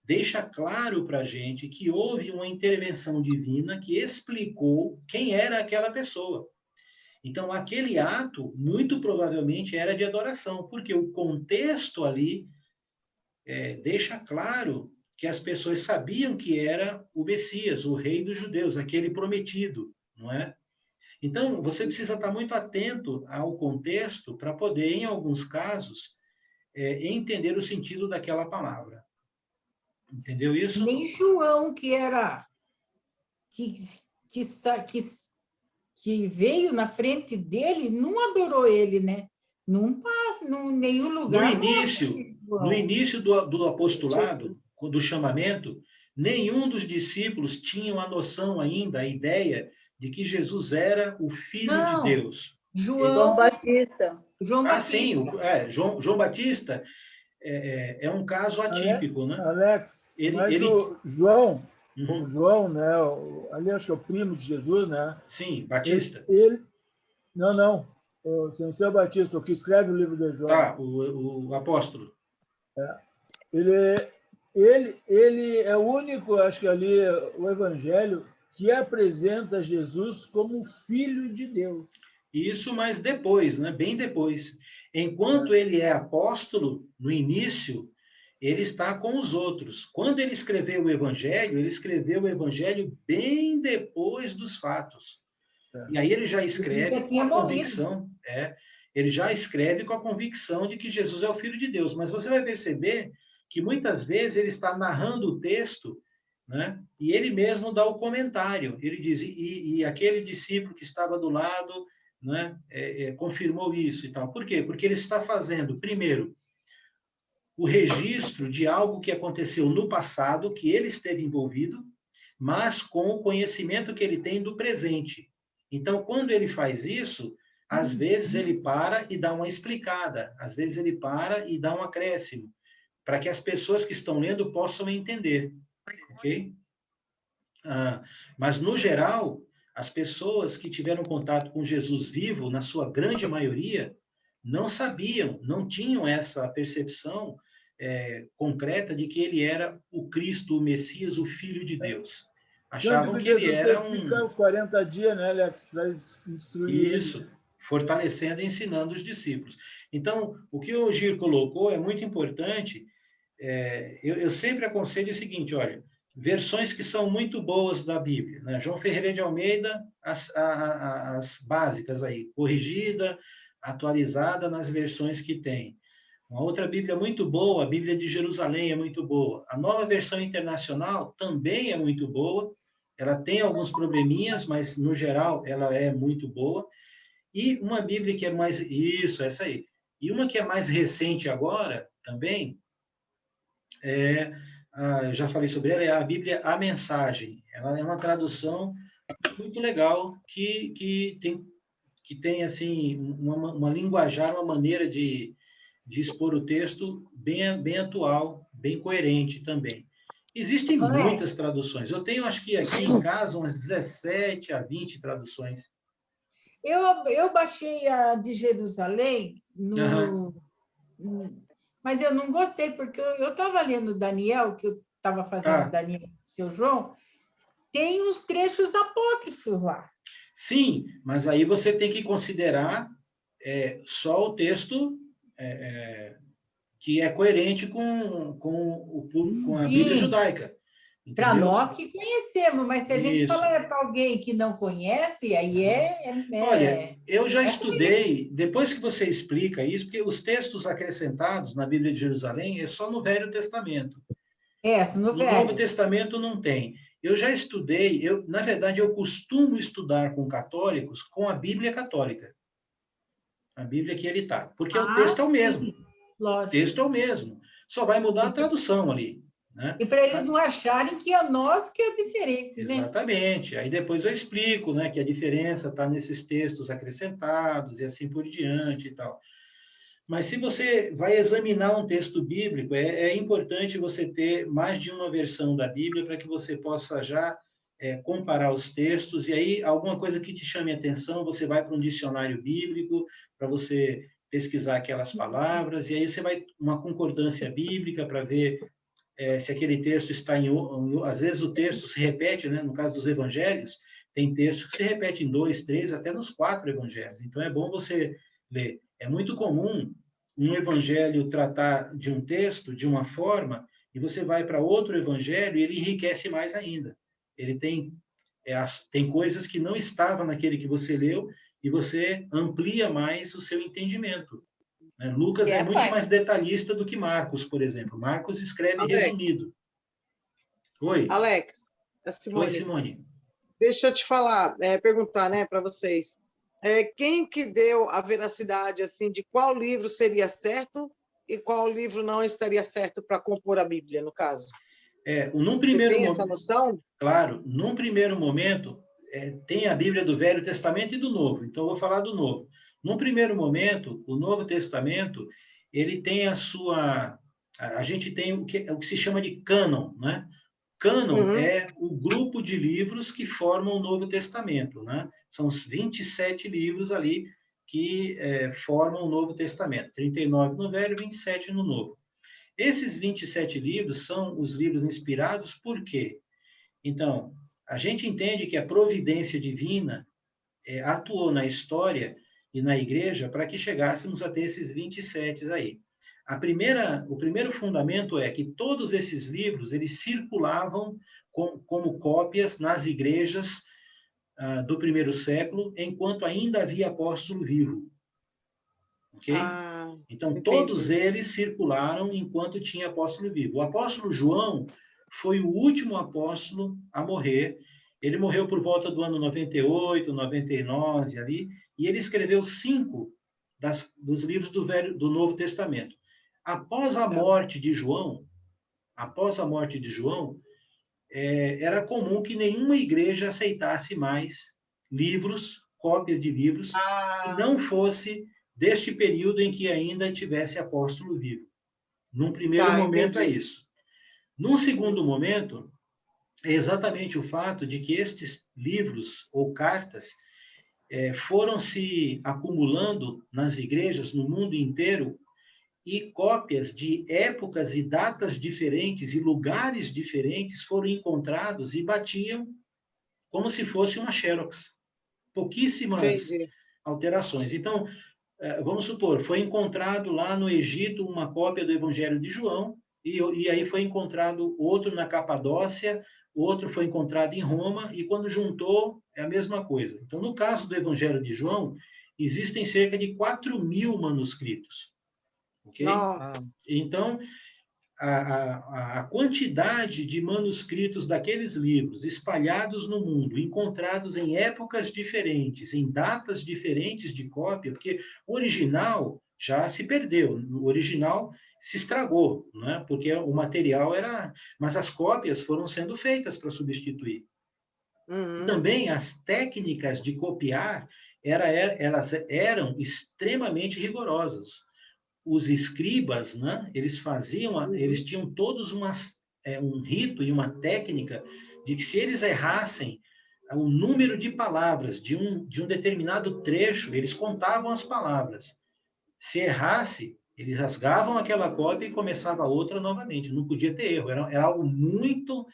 deixa claro para a gente que houve uma intervenção divina que explicou quem era aquela pessoa. Então, aquele ato, muito provavelmente, era de adoração, porque o contexto ali deixa claro que as pessoas sabiam que era o Messias, o rei dos judeus, aquele prometido, não é? Então, você precisa estar muito atento ao contexto para poder, em alguns casos, entender o sentido daquela palavra. Entendeu isso? Nem João, que veio na frente dele, não adorou ele, né? Não passa, em nenhum lugar. No início do apostolado, do chamamento, nenhum dos discípulos tinham a noção ainda, a ideia de que Jesus era o Filho de Deus. João Batista. Sim, João Batista é um caso atípico, né? Alex, o João, né? Ali acho que é o primo de Jesus, né? Sim, Batista. Não. O São Batista, o que escreve o livro de João. O apóstolo. Ele é o único, acho que ali, o evangelho que apresenta Jesus como Filho de Deus. Isso, mas depois, né? Bem depois. Enquanto ele é apóstolo, no início, ele está com os outros. Quando ele escreveu o evangelho bem depois dos fatos. E aí ele já escreve com a convicção, ele já escreve com a convicção de que Jesus é o Filho de Deus. Mas você vai perceber que muitas vezes ele está narrando o texto, né? E ele mesmo dá o comentário. Ele diz, e aquele discípulo que estava do lado, né, confirmou isso e tal. Por quê? Porque ele está fazendo, primeiro, o registro de algo que aconteceu no passado, que ele esteve envolvido, mas com o conhecimento que ele tem do presente. Então, quando ele faz isso, às vezes ele para e dá uma explicada, às vezes ele para e dá um acréscimo, para que as pessoas que estão lendo possam entender, ok? Mas, no geral, as pessoas que tiveram contato com Jesus vivo, na sua grande maioria, não sabiam, não tinham essa percepção concreta de que ele era o Cristo, o Messias, o Filho de Deus. Achavam que ele era um... ficar os 40 dias, né, Alex, para instruir. Isso, fortalecendo e ensinando os discípulos. Então, o que o Gir colocou é muito importante. Eu sempre aconselho o seguinte, olha, versões que são muito boas da Bíblia, né? João Ferreira de Almeida, as básicas aí, corrigida, atualizada nas versões que tem. Uma outra Bíblia muito boa, a Bíblia de Jerusalém é muito boa. A Nova Versão Internacional também é muito boa. Ela tem alguns probleminhas, mas, no geral, ela é muito boa. E uma Bíblia que é mais... Isso, essa aí. E uma que é mais recente agora, também, eu já falei sobre ela, é a Bíblia A Mensagem. Ela é uma tradução muito legal, que tem assim, uma linguajar, uma maneira de expor o texto bem atual, bem coerente também. Existem muitas traduções. Eu tenho, acho que aqui em casa, umas 17 a 20 traduções. Eu baixei a de Jerusalém, mas eu não gostei, porque eu estava lendo Daniel, que eu estava fazendo Daniel e seu João, tem os trechos apócrifos lá. Sim, mas aí você tem que considerar só o texto que é coerente com a Bíblia judaica. Para nós que conhecemos, mas se a gente falar para alguém que não conhece, aí Olha, eu já estudei, depois que você explica isso, porque os textos acrescentados na Bíblia de Jerusalém é só no Velho Testamento. No Novo Testamento não tem. Eu já estudei, na verdade, eu costumo estudar com católicos com a Bíblia católica. A Bíblia que ele está. Porque o texto é o mesmo. Lógico. O texto é o mesmo. Só vai mudar a tradução ali. Né? E para eles não acharem que é nós que é diferente, né? Exatamente. Aí depois eu explico, né, que a diferença está nesses textos acrescentados e assim por diante e tal. Mas se você vai examinar um texto bíblico, é importante você ter mais de uma versão da Bíblia para que você possa já comparar os textos, e aí alguma coisa que te chame a atenção, você vai para um dicionário bíblico para você pesquisar aquelas palavras, e aí você vai uma concordância bíblica para ver se aquele texto está às vezes o texto se repete, né? No caso dos evangelhos, tem textos que se repetem em 2, 3, até nos 4 evangelhos. Então, é bom você ler. É muito comum um evangelho tratar de um texto de uma forma, e você vai para outro evangelho e ele enriquece mais ainda. Ele tem coisas que não estavam naquele que você leu, e você amplia mais o seu entendimento. Lucas é muito mais detalhista do que Marcos, por exemplo. Marcos escreve resumido. Oi. Alex, é Simone. Oi, Simone. Deixa eu te falar, perguntar, né, para vocês. Quem que deu a veracidade assim de qual livro seria certo e qual livro não estaria certo para compor a Bíblia, no caso? Num primeiro Você tem essa noção? Claro. Num primeiro momento, tem a Bíblia do Velho Testamento e do Novo. Então, eu vou falar do Novo. Num primeiro momento, o Novo Testamento, ele tem a gente tem o que se chama de cânon, né? Cânon é o grupo de livros que formam o Novo Testamento, né? São os 27 livros ali que formam o Novo Testamento. 39 no Velho, 27 no Novo. Esses 27 livros são os livros inspirados por quê? Então, a gente entende que a providência divina atuou na história e na igreja para que chegássemos a ter esses 27 aí. O primeiro fundamento é que todos esses livros eles circulavam como cópias nas igrejas do primeiro século, enquanto ainda havia apóstolo vivo. Ok? Então, entendi. todos eles circularam enquanto tinha apóstolo vivo. O apóstolo João foi o último apóstolo a morrer. Ele morreu por volta do ano 98, 99, ali, e ele escreveu 5 dos livros do Novo Testamento. Após a morte de João, era comum que nenhuma igreja aceitasse mais livros, cópia de livros, que não fosse deste período em que ainda tivesse apóstolo vivo. Num primeiro momento é isso. Num segundo momento, é exatamente o fato de que estes livros ou cartas foram se acumulando nas igrejas no mundo inteiro, e cópias de épocas e datas diferentes e lugares diferentes foram encontrados e batiam como se fosse uma xerox. Pouquíssimas alterações. Então, vamos supor, foi encontrado lá no Egito uma cópia do Evangelho de João, e aí foi encontrado outro na Capadócia, outro foi encontrado em Roma, e quando juntou, é a mesma coisa. Então, no caso do Evangelho de João, existem cerca de 4.000 manuscritos. Okay? Então, a quantidade de manuscritos daqueles livros espalhados no mundo, encontrados em épocas diferentes, em datas diferentes de cópia, porque o original já se perdeu, o original se estragou, né? Porque o material era... Mas as cópias foram sendo feitas para substituir. Também as técnicas de copiar elas eram extremamente rigorosas. Os escribas, né, eles tinham todos um rito e uma técnica de que se eles errassem o número de palavras de um determinado trecho, eles contavam as palavras. Se errasse, eles rasgavam aquela cópia e começava outra novamente. Não podia ter erro. Era algo muito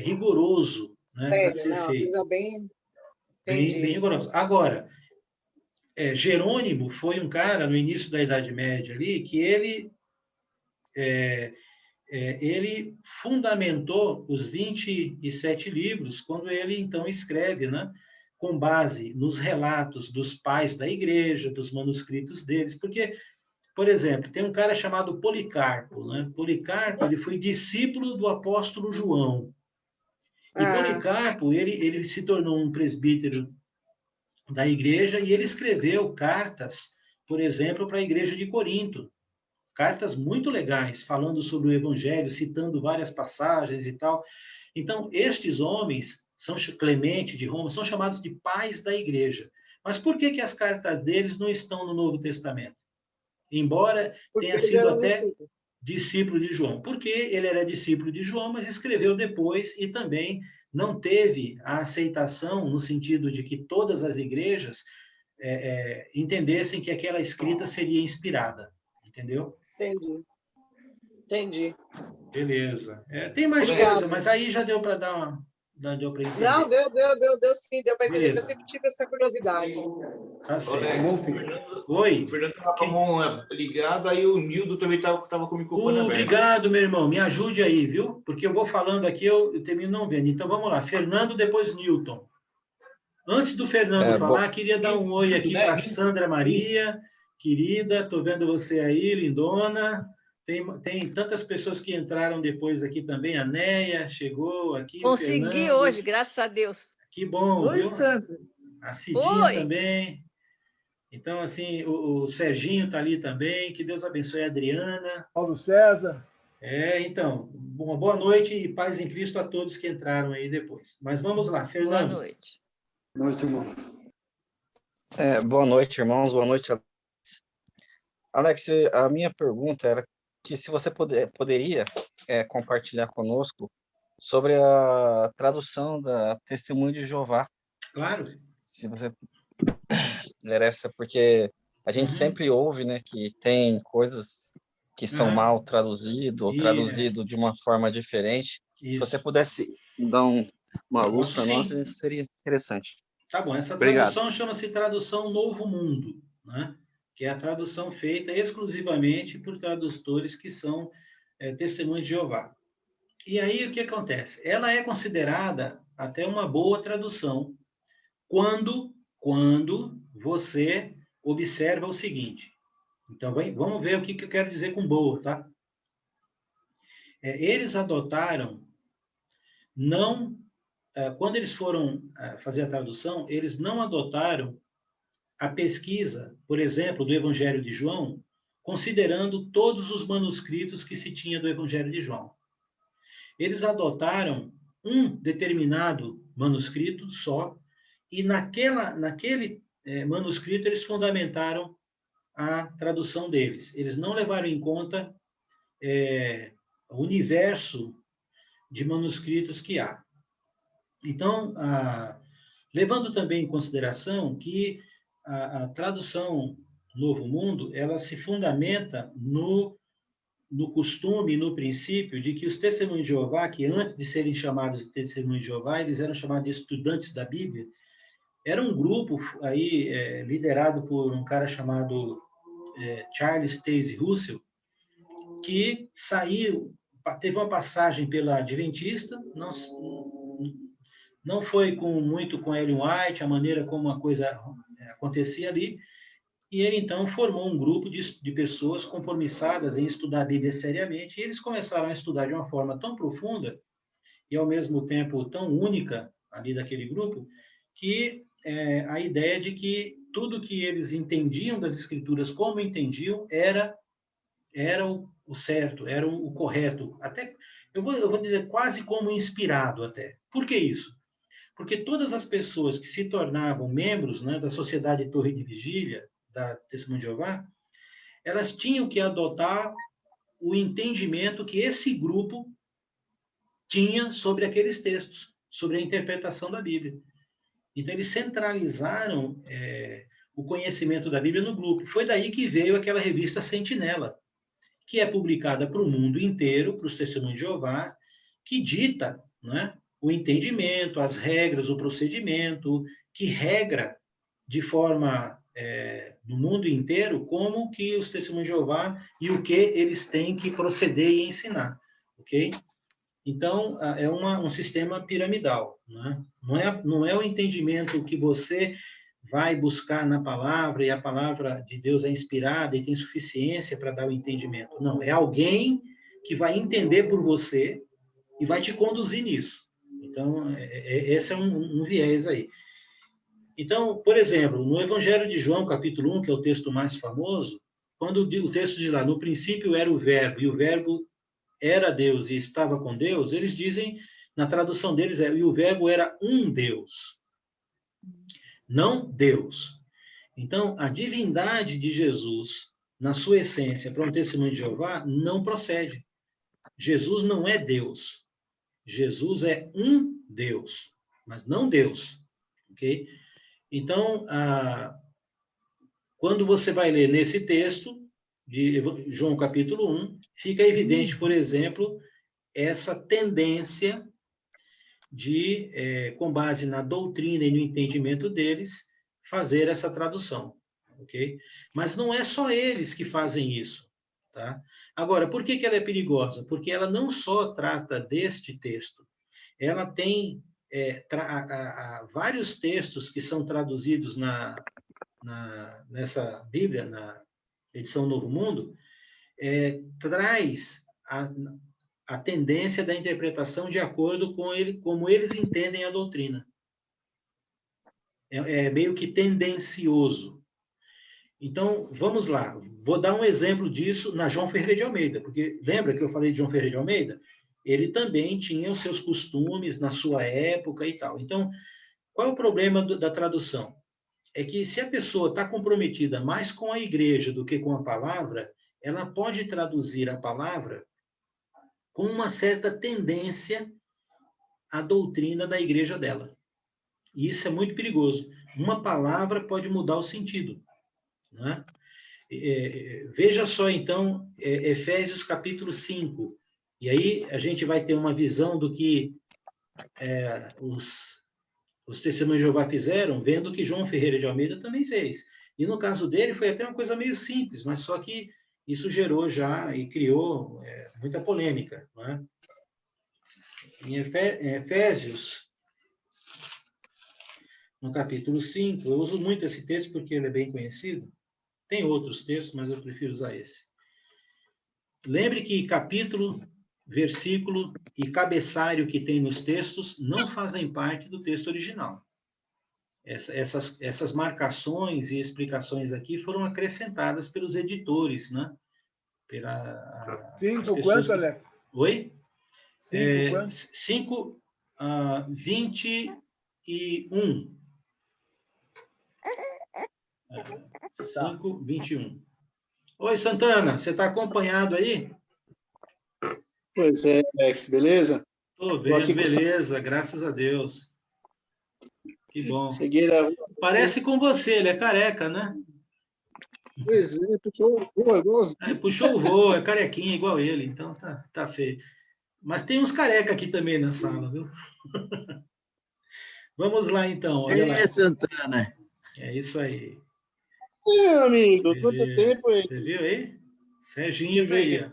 rigoroso, né, para ser feito. Coisa bem rigoroso. Agora, Jerônimo foi um cara, no início da Idade Média ali, que ele fundamentou os 27 livros, quando ele, então, escreve, né, com base nos relatos dos pais da igreja, dos manuscritos deles, porque, por exemplo, tem um cara chamado Policarpo, né? Policarpo, ele foi discípulo do apóstolo João. E Policarpo, ele se tornou um presbítero da igreja, e ele escreveu cartas, por exemplo, para a igreja de Corinto. Cartas muito legais, falando sobre o evangelho, citando várias passagens e tal. Então, estes homens, São Clemente de Roma, são chamados de pais da igreja. Mas por que as cartas deles não estão no Novo Testamento? Embora tenha sido até discípulo de João. Porque ele era discípulo de João, mas escreveu depois e também não teve a aceitação no sentido de que todas as igrejas entendessem que aquela escrita seria inspirada. Entendeu? Entendi. Beleza. Tem mais coisa, mas aí já deu para dar uma... Deu para entender. Não, deu sim, deu para entender. Eu sempre tive essa curiosidade. Tá certo. Oi. O Fernando estava com a mão ligada, aí o Nildo também estava com o microfone aberto. Obrigado, meu irmão. Me ajude aí, viu? Porque eu vou falando aqui, eu termino não vendo. Então, vamos lá. Fernando, depois Newton. Antes do Fernando falar, queria dar um oi aqui para Sandra Maria, querida. Estou vendo você aí, lindona. Tem tantas pessoas que entraram depois aqui também. A Neia chegou aqui. Consegui hoje, graças a Deus. Que bom, Oi, viu? Sandra. A Cidinha também. Então, assim, o Serginho está ali também. Que Deus abençoe a Adriana. Paulo César. Então, uma boa noite e paz em Cristo a todos que entraram aí depois. Mas vamos lá, Fernando. Boa noite. Boa noite, irmãos. Boa noite, irmãos. Boa noite, Alex. Alex, a minha pergunta era que se você poderia compartilhar conosco sobre a tradução da Testemunho de Jeová. Claro. Se você interessa, porque a gente sempre ouve, né, que tem coisas que são mal traduzidas, ou traduzido de uma forma diferente. Se você pudesse dar uma luz para nós, seria interessante. Tá bom, essa tradução chama-se Tradução Novo Mundo, né? Que é a tradução feita exclusivamente por tradutores que são Testemunhos de Jeová. E aí, o que acontece? Ela é considerada até uma boa tradução quando você observa o seguinte. Então, vamos ver o que eu quero dizer com boa, tá? Eles adotaram, quando eles foram fazer a tradução, eles não adotaram a pesquisa, por exemplo, do Evangelho de João, considerando todos os manuscritos que se tinha do Evangelho de João. Eles adotaram um determinado manuscrito só, e naquele manuscrito eles fundamentaram a tradução deles. Eles não levaram em conta o universo de manuscritos que há. Então, levando também em consideração que a tradução Novo Mundo, ela se fundamenta no costume, no princípio de que os testemunhos de Jeová, que antes de serem chamados de testemunhos de Jeová, eles eram chamados de estudantes da Bíblia, era um grupo aí liderado por um cara chamado Charles Taze Russell, que teve uma passagem pela Adventista, não foi muito com Ellen White, a maneira como a coisa acontecia ali, e ele, então, formou um grupo de pessoas compromissadas em estudar a Bíblia seriamente, e eles começaram a estudar de uma forma tão profunda e, ao mesmo tempo, tão única ali daquele grupo, que a ideia de que tudo que eles entendiam das Escrituras, como entendiam, era o certo, era o correto. Até, eu vou dizer, quase como inspirado até. Por que isso? Porque todas as pessoas que se tornavam membros, né, da Sociedade Torre de Vigília, da Testemunha de Jeová, elas tinham que adotar o entendimento que esse grupo tinha sobre aqueles textos, sobre a interpretação da Bíblia. Então, eles centralizaram o conhecimento da Bíblia no grupo. Foi daí que veio aquela revista Sentinela, que é publicada para o mundo inteiro, para os Testemunhos de Jeová, que dita, né, o entendimento, as regras, o procedimento, que regra de forma no mundo inteiro como que os Testemunhos de Jeová e o que eles têm que proceder e ensinar, ok? Então, é um sistema piramidal, né? Não é o entendimento que você vai buscar na palavra e a palavra de Deus é inspirada e tem suficiência para dar o entendimento. Não, é alguém que vai entender por você e vai te conduzir nisso. Então, esse é um viés aí. Então, por exemplo, no Evangelho de João, capítulo 1, que é o texto mais famoso, quando o texto diz lá, no princípio era o Verbo, e o Verbo era Deus e estava com Deus, eles dizem, na tradução deles, e o Verbo era um Deus, não Deus. Então, a divindade de Jesus, na sua essência, para um testemunho de Jeová, não procede. Jesus não é Deus. Jesus é um Deus, mas não Deus. Ok? Então, quando você vai ler nesse texto, de João capítulo 1, fica evidente, por exemplo, essa tendência de, com base na doutrina e no entendimento deles, fazer essa tradução, ok? Mas não é só eles que fazem isso, tá? Agora, por que ela é perigosa? Porque ela não só trata deste texto, ela tem vários textos que são traduzidos nessa Bíblia, na edição Novo Mundo, traz a tendência da interpretação de acordo com como eles entendem a doutrina. É meio que tendencioso. Então, vamos lá. Vou dar um exemplo disso na João Ferreira de Almeida, porque lembra que eu falei de João Ferreira de Almeida? Ele também tinha os seus costumes na sua época e tal. Então, qual é o problema da tradução? É que se a pessoa está comprometida mais com a igreja do que com a palavra, ela pode traduzir a palavra com uma certa tendência à doutrina da igreja dela. E isso é muito perigoso. Uma palavra pode mudar o sentido, né? Veja só, então, Efésios capítulo 5. E aí a gente vai ter uma visão do que os testemunhos de Jeová fizeram, vendo que João Ferreira de Almeida também fez. E no caso dele foi até uma coisa meio simples, mas só que isso gerou já e criou muita polêmica, não é? Em Efésios, no capítulo 5, eu uso muito esse texto porque ele é bem conhecido. Tem outros textos, mas eu prefiro usar esse. Lembre que capítulo, versículo e cabeçalho que tem nos textos não fazem parte do texto original. Essas marcações e explicações aqui foram acrescentadas pelos editores, né? 5 quanto, Alex? Oi? 5 quanto? 5, 21. 5, 21. Oi, Santana, você está acompanhado aí? Pois é, Alex, beleza? Estou vendo, beleza, graças a Deus. Que bom. Cheguei na... Parece com você, ele é careca, né? Pois é, puxou o voo, igualzinho. Puxou o voo, é carequinha igual ele, então tá feio. Mas tem uns careca aqui também na sala, viu? Vamos lá, então. Olha lá. Santana. É isso aí. Meu amigo, quanto tempo aí? Você viu aí? Serginho tá aí, ó.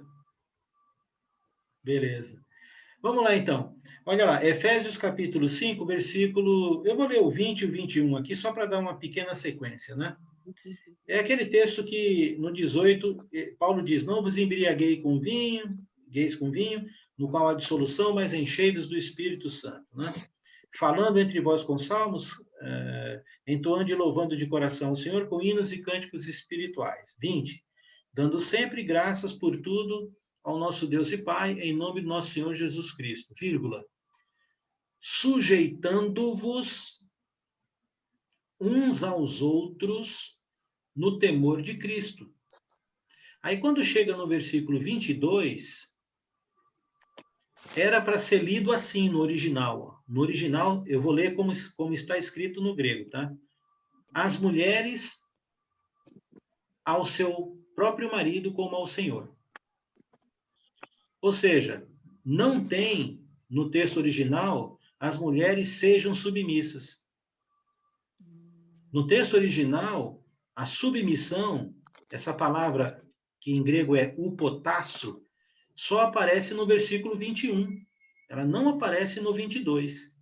Beleza. Vamos lá, então. Olha lá, Efésios capítulo 5, versículo... Eu vou ler o 20 e o 21 aqui, só para dar uma pequena sequência, né? É aquele texto que, no 18, Paulo diz, não vos embriagueis com vinho, no qual há dissolução, mas enchei-vos do Espírito Santo, né? Falando entre vós com salmos, entoando e louvando de coração o Senhor com hinos e cânticos espirituais. 20. Dando sempre graças por tudo ao nosso Deus e Pai, em nome do nosso Senhor Jesus Cristo, vírgula, sujeitando-vos uns aos outros no temor de Cristo. Aí, quando chega no versículo 22, era para ser lido assim no original. No original, eu vou ler como está escrito no grego, tá? As mulheres ao seu próprio marido como ao Senhor. Ou seja, não tem no texto original as mulheres sejam submissas. No texto original, a submissão, essa palavra que em grego é upotasso, só aparece no versículo 21. Ela não aparece no 22.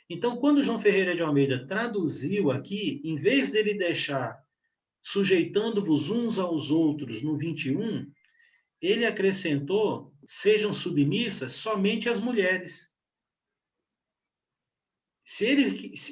Então, quando João Ferreira de Almeida traduziu aqui, em vez dele deixar sujeitando-vos uns aos outros no 21, ele acrescentou, sejam submissas somente as mulheres.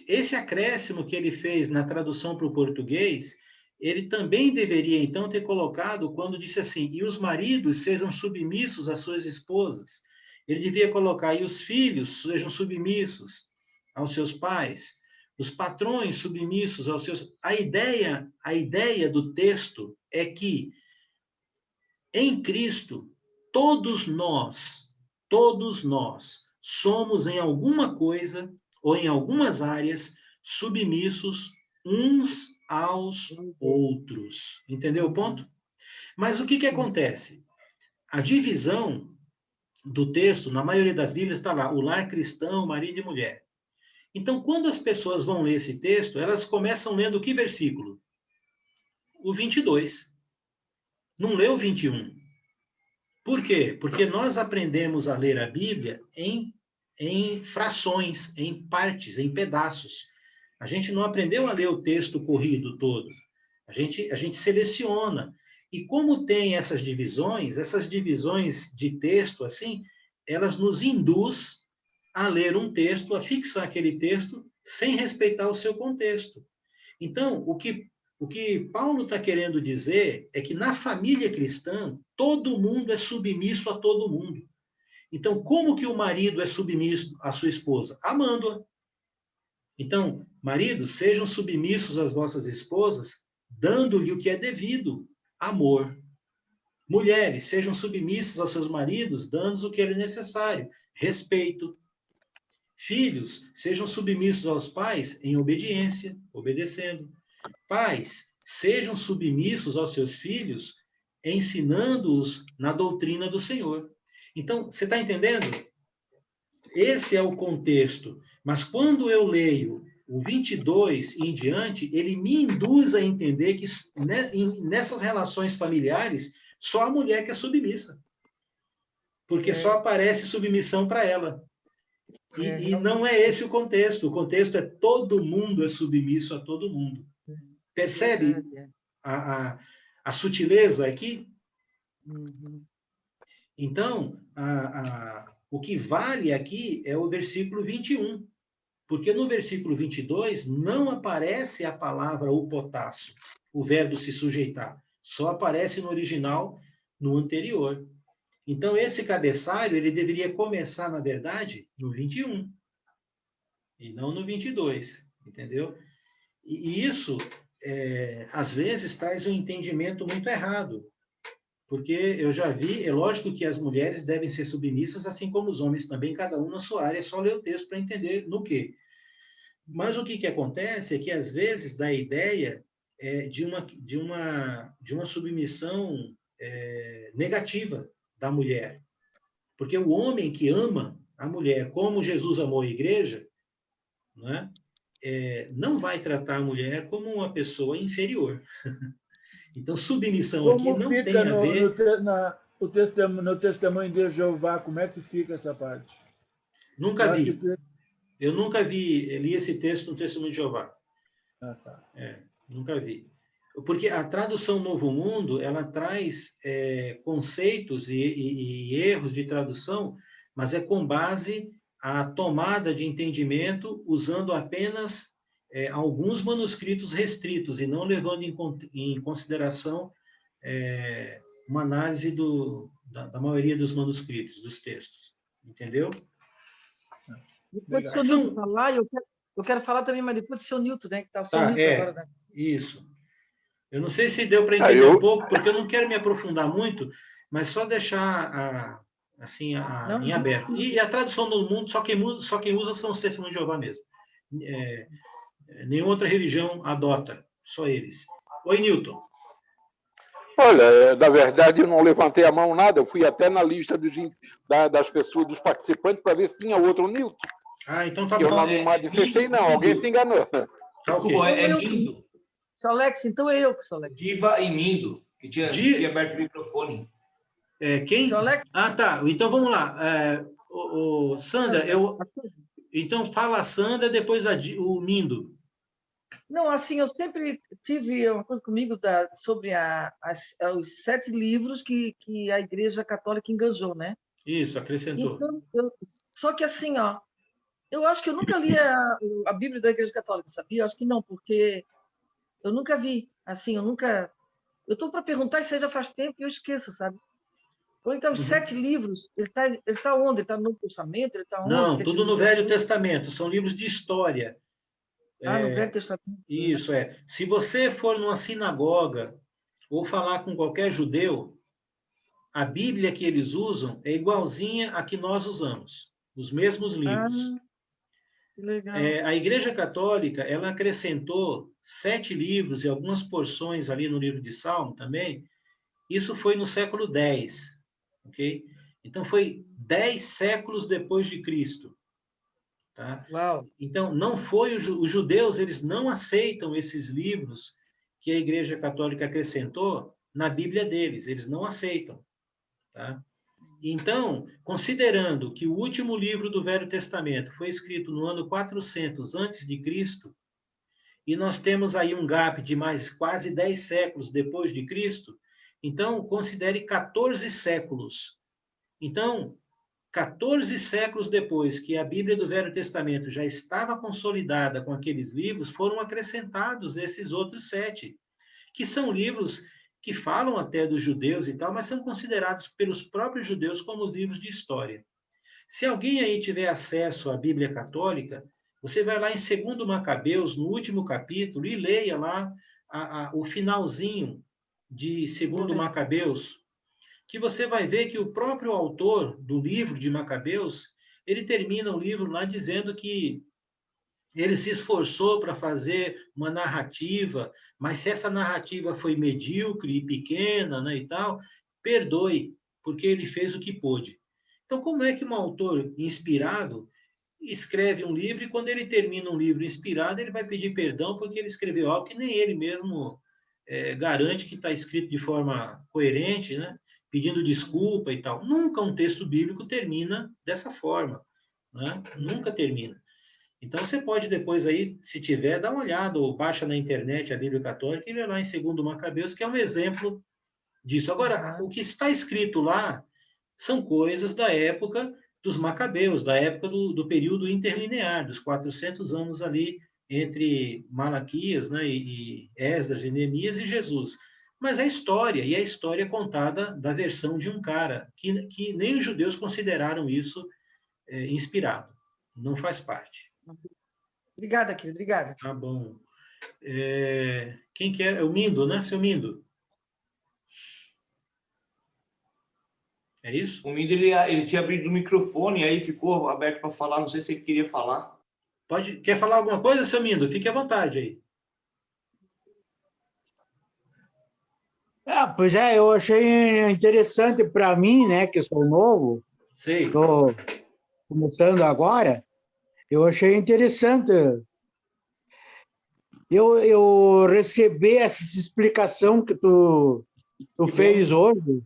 Esse acréscimo que ele fez na tradução para o português, ele também deveria, então, ter colocado quando disse assim, e os maridos sejam submissos às suas esposas. Ele devia colocar, e os filhos sejam submissos aos seus pais, os patrões submissos aos seus... A ideia do texto é que, em Cristo, todos nós somos em alguma coisa ou em algumas áreas submissos uns aos outros. Entendeu o ponto? Mas o que acontece? A divisão do texto, na maioria das Bíblias, está lá, o lar cristão, marido e mulher. Então, quando as pessoas vão ler esse texto, elas começam lendo que versículo? O 22. Não lê o 21. Por quê? Porque nós aprendemos a ler a Bíblia em frações, em partes, em pedaços. A gente não aprendeu a ler o texto corrido todo. A gente seleciona. E como tem essas divisões de texto, assim, elas nos induz a ler um texto, a fixar aquele texto, sem respeitar o seu contexto. Então, o que Paulo está querendo dizer é que na família cristã, todo mundo é submisso a todo mundo. Então, como que o marido é submisso à sua esposa? Amando-a. Então, maridos, sejam submissos às vossas esposas, dando-lhe o que é devido, amor. Mulheres, sejam submissas aos seus maridos, dando-lhes o que é necessário, respeito. Filhos, sejam submissos aos pais em obediência, obedecendo. Pais, sejam submissos aos seus filhos, ensinando-os na doutrina do Senhor. Então, você está entendendo? Esse é o contexto. Mas quando eu leio o 22 e em diante, ele me induz a entender que nessas relações familiares, só a mulher que é submissa. Porque só aparece submissão para ela. E não é esse o contexto. O contexto é todo mundo é submisso a todo mundo. Percebe a sutileza aqui? Então, o que vale aqui é o versículo 21. Porque no versículo 22 não aparece a palavra o potássio, o verbo se sujeitar. Só aparece no original, no anterior. Então, esse cabeçalho, ele deveria começar, na verdade, no 21. E não no 22, entendeu? E isso, às vezes, traz um entendimento muito errado. Porque eu já vi, é lógico que as mulheres devem ser submissas, assim como os homens também, cada um na sua área, é só ler o texto para entender no quê. Mas o que acontece é que, às vezes, dá a ideia de uma submissão negativa da mulher. Porque o homem que ama a mulher como Jesus amou a igreja, né, não vai tratar a mulher como uma pessoa inferior. Então, submissão aqui não tem a ver... No testemunho de Jeová, como é que fica essa parte? Nunca vi. Eu nunca li esse texto no Testemunho de Jeová. Tá. Nunca vi. Porque a tradução Novo Mundo, ela traz conceitos e erros de tradução, mas é com base a tomada de entendimento usando apenas alguns manuscritos restritos e não levando em consideração uma análise da maioria dos manuscritos, dos textos. Entendeu? Depois do seu Nilton falar, eu quero falar também, mas depois do seu Nilton, né? Que está o seu Nilton agora, né? Isso. Eu não sei se deu para entender um pouco, porque eu não quero me aprofundar muito, mas só deixar em aberto. E a tradução do mundo, só quem usa são os Testemunhos de Jeová mesmo. Nenhuma outra religião adota, só eles. Oi, Nilton. Olha, na verdade, eu não levantei a mão nada, eu fui até na lista das pessoas, dos participantes, para ver se tinha outro Nilton. Então tá bom. Eu não me manifestei, não, alguém se enganou. É Mindo. Sr. Alex, então é eu que sou Alex. Diva e Mindo, que tinha aberto o microfone. Quem? Ah, tá. Então vamos lá. Sandra, então fala a Sandra, depois o Mindo. Não, assim, eu sempre tive uma coisa comigo sobre os 7 livros que a Igreja Católica engajou, né? Isso, acrescentou. Então, só que assim, eu acho que eu nunca li a Bíblia da Igreja Católica, sabia? Eu acho que não, porque eu nunca vi, assim, eu estou para perguntar, isso aí já faz tempo e eu esqueço, sabe? Então, os 7 livros, ele tá onde? Ele está no Novo Testamento? Ele tá onde? Não, tudo no Velho Testamento, são livros de história. No Velho Testamento. Isso, Se você for numa sinagoga ou falar com qualquer judeu, a Bíblia que eles usam é igualzinha a que nós usamos, os mesmos livros. Que legal. A Igreja Católica, ela acrescentou 7 livros e algumas porções ali no livro de Salmo também. Isso foi no século X, ok? Então, foi 10 séculos depois de Cristo. Tá? Uau. Então, não foi os judeus, eles não aceitam esses livros que a Igreja Católica acrescentou na Bíblia deles, eles não aceitam. Tá? Então, considerando que o último livro do Velho Testamento foi escrito no ano 400 antes de Cristo, e nós temos aí um gap de mais quase 10 séculos depois de Cristo, então considere 14 séculos. Então, 14 séculos depois que a Bíblia do Velho Testamento já estava consolidada com aqueles livros, foram acrescentados esses outros 7, que são livros que falam até dos judeus e tal, mas são considerados pelos próprios judeus como os livros de história. Se alguém aí tiver acesso à Bíblia Católica, você vai lá em 2 Macabeus, no último capítulo, e leia lá o finalzinho de 2 Macabeus, que você vai ver que o próprio autor do livro de Macabeus, ele termina o livro lá dizendo que ele se esforçou para fazer uma narrativa, mas se essa narrativa foi medíocre e pequena, né, e tal, perdoe, porque ele fez o que pôde. Então, como é que um autor inspirado escreve um livro e quando ele termina um livro inspirado, ele vai pedir perdão porque ele escreveu algo que nem ele mesmo garante que está escrito de forma coerente, né? Pedindo desculpa e tal. Nunca um texto bíblico termina dessa forma. né? Nunca termina. Então, você pode depois aí, se tiver, dar uma olhada, ou baixa na internet a Bíblia Católica e lê lá em 2 Macabeus, que é um exemplo disso. Agora, o que está escrito lá são coisas da época dos Macabeus, da época do período interlinear, dos 400 anos ali entre Malaquias, né, e Esdras, e Neemias e Jesus. Mas é história, e a história é contada da versão de um cara, que nem os judeus consideraram isso inspirado. Não faz parte. Obrigada, querido, obrigada. Tá bom. Quem quer? É o Mindo, né? Seu Mindo. É isso? O Mindo, ele tinha abrido o microfone, aí ficou aberto para falar, não sei se ele queria falar. Quer falar alguma coisa, seu Mindo? Fique à vontade aí. Pois é, eu achei interessante para mim, né, que sou novo, estou começando agora, eu achei interessante eu receber essa explicação que tu fez hoje,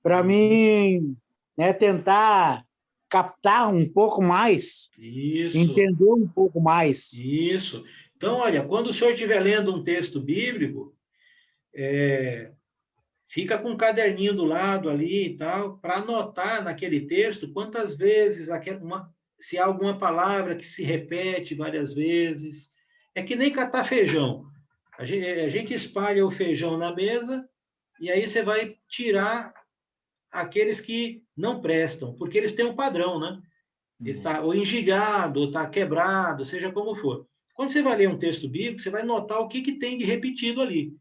para mim, né, tentar captar um pouco mais, entender um pouco mais. Isso. Então, olha, quando o senhor estiver lendo um texto bíblico, fica com um caderninho do lado ali e tal, para anotar naquele texto quantas vezes, se há alguma palavra que se repete várias vezes. É que nem catar feijão. A gente espalha o feijão na mesa e aí você vai tirar aqueles que não prestam, porque eles têm um padrão, né? Ele está ou engelhado, ou está quebrado, seja como for. Quando você vai ler um texto bíblico, você vai notar o que tem de repetido ali.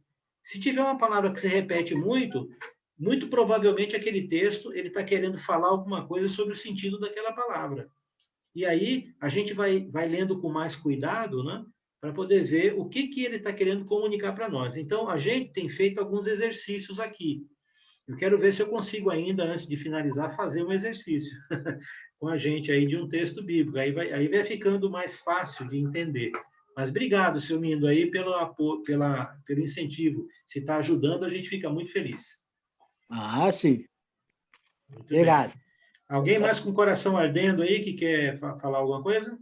Se tiver uma palavra que se repete muito, muito provavelmente aquele texto ele está querendo falar alguma coisa sobre o sentido daquela palavra. E aí a gente vai lendo com mais cuidado, né? Para poder ver o que ele está querendo comunicar para nós. Então, a gente tem feito alguns exercícios aqui. Eu quero ver se eu consigo ainda, antes de finalizar, fazer um exercício com a gente aí de um texto bíblico. Aí vai ficando mais fácil de entender. Mas obrigado, seu Mindo, aí pelo incentivo. Se está ajudando, a gente fica muito feliz. Sim. Muito obrigado. Bem. Alguém mais com o coração ardendo aí que quer falar alguma coisa?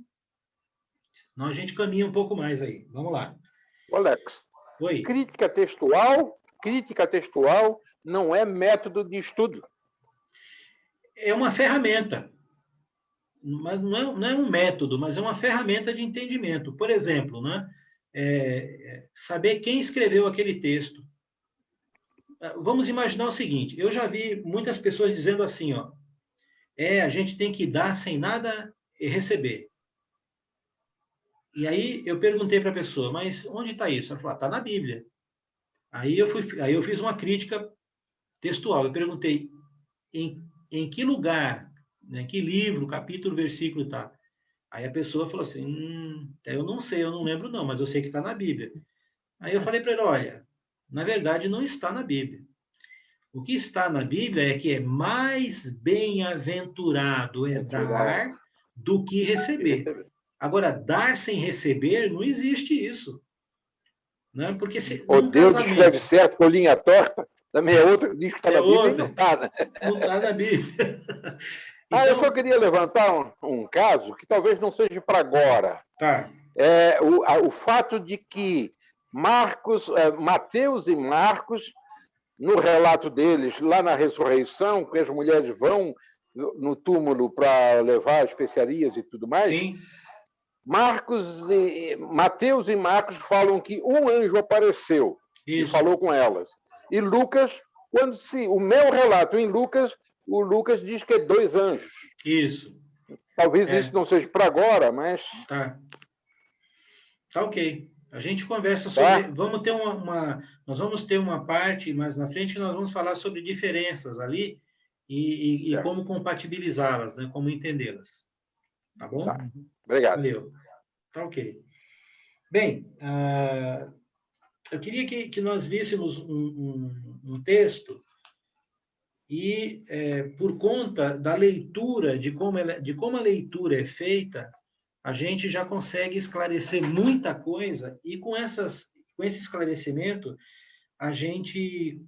Senão a gente caminha um pouco mais aí. Vamos lá. Alex. Oi. Crítica textual não é método de estudo. É uma ferramenta. Mas não é um método, mas é uma ferramenta de entendimento. Por exemplo, né? Saber quem escreveu aquele texto. Vamos imaginar o seguinte, eu já vi muitas pessoas dizendo assim, ó, a gente tem que dar sem nada receber. E aí eu perguntei para a pessoa, mas onde está isso? Ela falou, está na Bíblia. Aí eu fiz uma crítica textual. Eu perguntei, em que lugar, né, que livro, capítulo, versículo está? Aí a pessoa falou assim, eu não sei, eu não lembro não, mas eu sei que está na Bíblia. Aí eu falei para ele, olha, na verdade não está na Bíblia. O que está na Bíblia é que é mais bem-aventurado dar do que receber. Agora, dar sem receber, não existe isso. Né? Porque o Deus escreve certo com linha torta, também é outro que diz que está na Bíblia e não está, né? Não está na Bíblia. Então, eu só queria levantar um caso que talvez não seja para agora. Tá. O fato de que Mateus e Marcos, no relato deles, lá na ressurreição, que as mulheres vão no túmulo para levar especiarias e tudo mais, sim. Mateus e Marcos falam que um anjo apareceu e falou com elas. E Lucas, o meu relato em Lucas, o Lucas diz que é 2 anjos. Isso. Talvez isso não seja para agora, mas... Tá ok. A gente conversa sobre... Nós vamos ter uma parte, mais na frente, nós vamos falar sobre diferenças ali e como compatibilizá-las, né? Como entendê-las. Tá bom? Tá. Obrigado. Valeu. Tá ok. Bem, eu queria que nós víssemos um texto e, por conta da leitura, de como a leitura é feita, a gente já consegue esclarecer muita coisa e com esse esclarecimento, a gente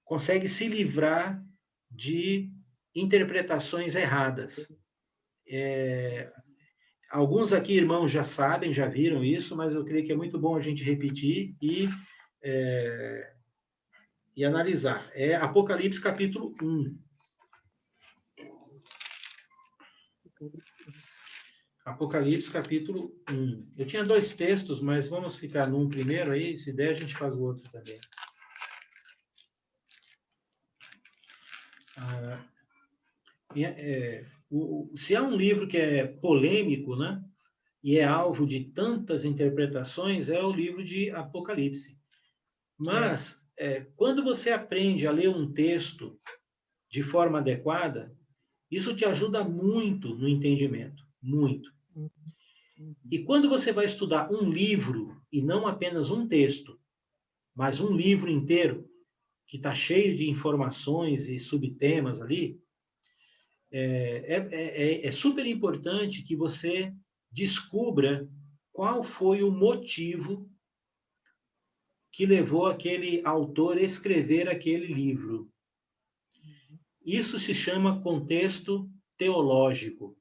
consegue se livrar de interpretações erradas. Alguns aqui, irmãos, já sabem, já viram isso, mas eu creio que é muito bom a gente repetir e analisar. É Apocalipse, capítulo 1. Apocalipse, capítulo 1. Eu tinha 2 textos, mas vamos ficar num primeiro aí, se der a gente faz o outro também. Se há um livro que é polêmico, né, e é alvo de tantas interpretações, é o livro de Apocalipse. Mas, quando você aprende a ler um texto de forma adequada, isso te ajuda muito no entendimento, muito. E quando você vai estudar um livro, e não apenas um texto, mas um livro inteiro, que está cheio de informações e subtemas ali, é super importante que você descubra qual foi o motivo que levou aquele autor a escrever aquele livro. Isso se chama contexto teológico.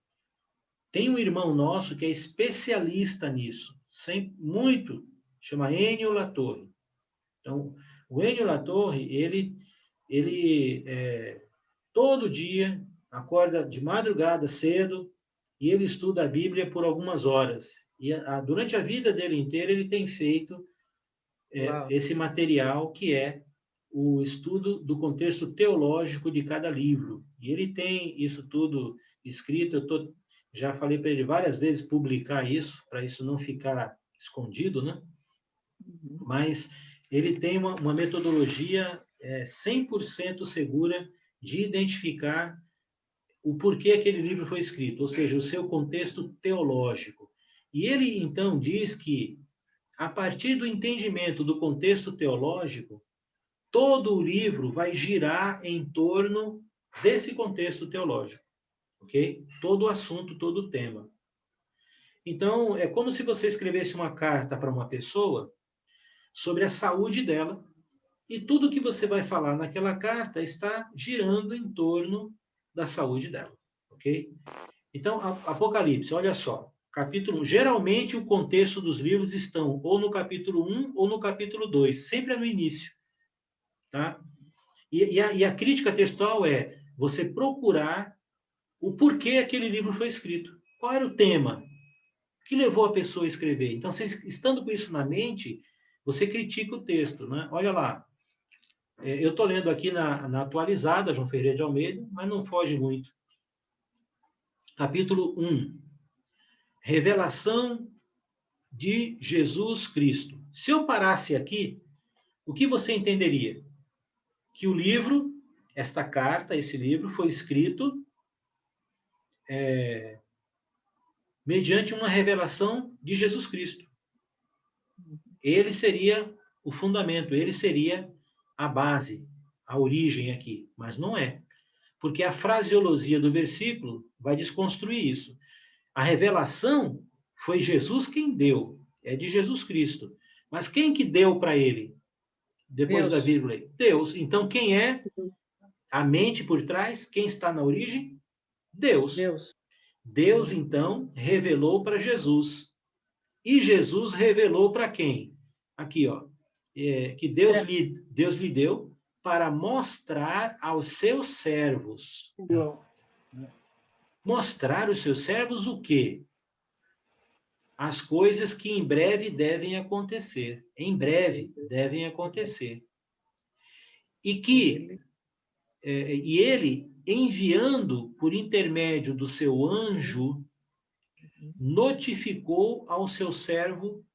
Tem um irmão nosso que é especialista nisso, muito, chama Ennio Latorre. Então, o Ennio Latorre, ele todo dia acorda de madrugada cedo e ele estuda a Bíblia por algumas horas. E durante a vida dele inteira ele tem feito esse material que é o estudo do contexto teológico de cada livro. E ele tem isso tudo escrito. Já falei para ele várias vezes publicar isso, para isso não ficar escondido, né? Mas ele tem uma metodologia 100% segura de identificar o porquê aquele livro foi escrito, ou seja, o seu contexto teológico. E ele, então, diz que, a partir do entendimento do contexto teológico, todo o livro vai girar em torno desse contexto teológico, ok? Todo o assunto, todo o tema. Então, é como se você escrevesse uma carta para uma pessoa sobre a saúde dela, e tudo que você vai falar naquela carta está girando em torno da saúde dela, ok? Então, Apocalipse, olha só, capítulo 1, geralmente o contexto dos livros estão ou no capítulo 1 ou no capítulo 2, sempre é no início, tá? E a crítica textual é você procurar o porquê aquele livro foi escrito. Qual era o tema que levou a pessoa a escrever? Então, você, estando com isso na mente, você critica o texto, né? Olha lá, eu estou lendo aqui na atualizada, João Ferreira de Almeida, mas não foge muito. Capítulo 1. Revelação de Jesus Cristo. Se eu parasse aqui, o que você entenderia? Que o livro, esta carta, esse livro, foi escrito mediante uma revelação de Jesus Cristo. Ele seria o fundamento, ele seria a base, a origem aqui, mas não é. Porque a fraseologia do versículo vai desconstruir isso. A revelação foi Jesus quem deu, é de Jesus Cristo. Mas quem que deu para ele? Depois da vírgula aí? Deus. Então, quem é a mente por trás? Quem está na origem? Deus. Deus, então, revelou para Jesus. E Jesus revelou para quem? Aqui, ó. Que Deus lhe deu para mostrar aos seus servos. Mostrar aos seus servos o quê? As coisas que em breve devem acontecer. Em breve devem acontecer. E ele, enviando por intermédio do seu anjo, notificou ao seu servo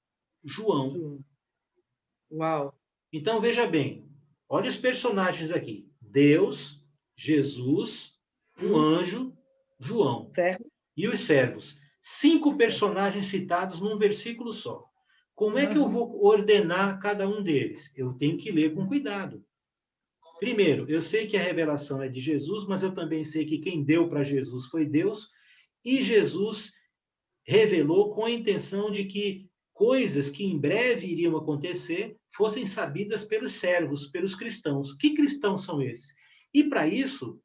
João. Uau! Então, veja bem, olha os personagens aqui. Deus, Jesus, um anjo, João. E os servos. 5 personagens citados num versículo só. Como é que eu vou ordenar cada um deles? Eu tenho que ler com cuidado. Primeiro, eu sei que a revelação é de Jesus, mas eu também sei que quem deu para Jesus foi Deus, e Jesus revelou com a intenção de que coisas que em breve iriam acontecer fossem sabidas pelos servos, pelos cristãos. Que cristãos são esses? E para isso,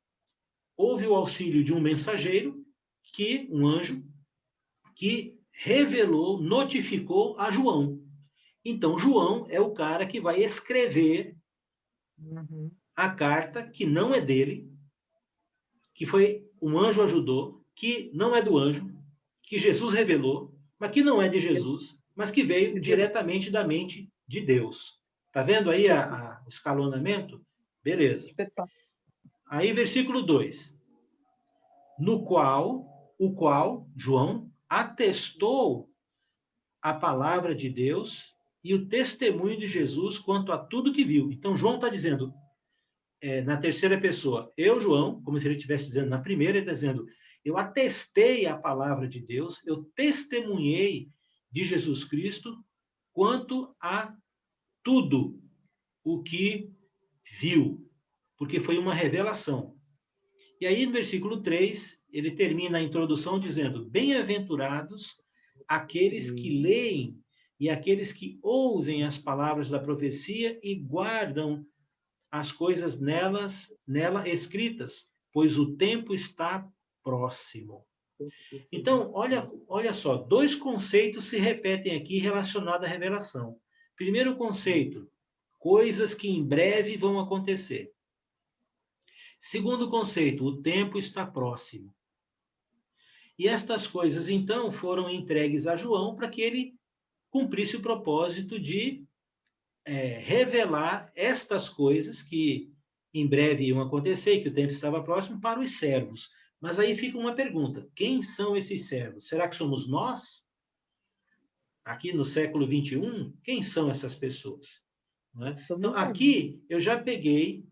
houve o auxílio de um mensageiro, um anjo que revelou, notificou a João. Então, João é o cara que vai escrever a carta que não é dele, que foi um anjo ajudou, que não é do anjo, que Jesus revelou, mas que não é de Jesus, mas que veio diretamente da mente de Deus. Está vendo aí o escalonamento? Beleza. Aí, versículo 2. O qual, João, atestou a palavra de Deus e o testemunho de Jesus quanto a tudo que viu. Então, João está dizendo, na terceira pessoa, eu, João, como se ele estivesse dizendo na primeira, ele está dizendo, eu atestei a palavra de Deus, eu testemunhei de Jesus Cristo quanto a tudo o que viu, porque foi uma revelação. E aí, no versículo 3, ele termina a introdução dizendo, bem-aventurados aqueles que leem e aqueles que ouvem as palavras da profecia e guardam as coisas nela escritas, pois o tempo está próximo. Então, olha só, 2 conceitos se repetem aqui relacionados à revelação. Primeiro conceito, coisas que em breve vão acontecer. Segundo conceito, o tempo está próximo. E estas coisas, então, foram entregues a João para que ele cumprisse o propósito de revelar estas coisas que em breve iam acontecer e que o tempo estava próximo para os servos. Mas aí fica uma pergunta, quem são esses servos? Será que somos nós? Aqui no século 21, quem são essas pessoas? Não é? Então, aqui eu já peguei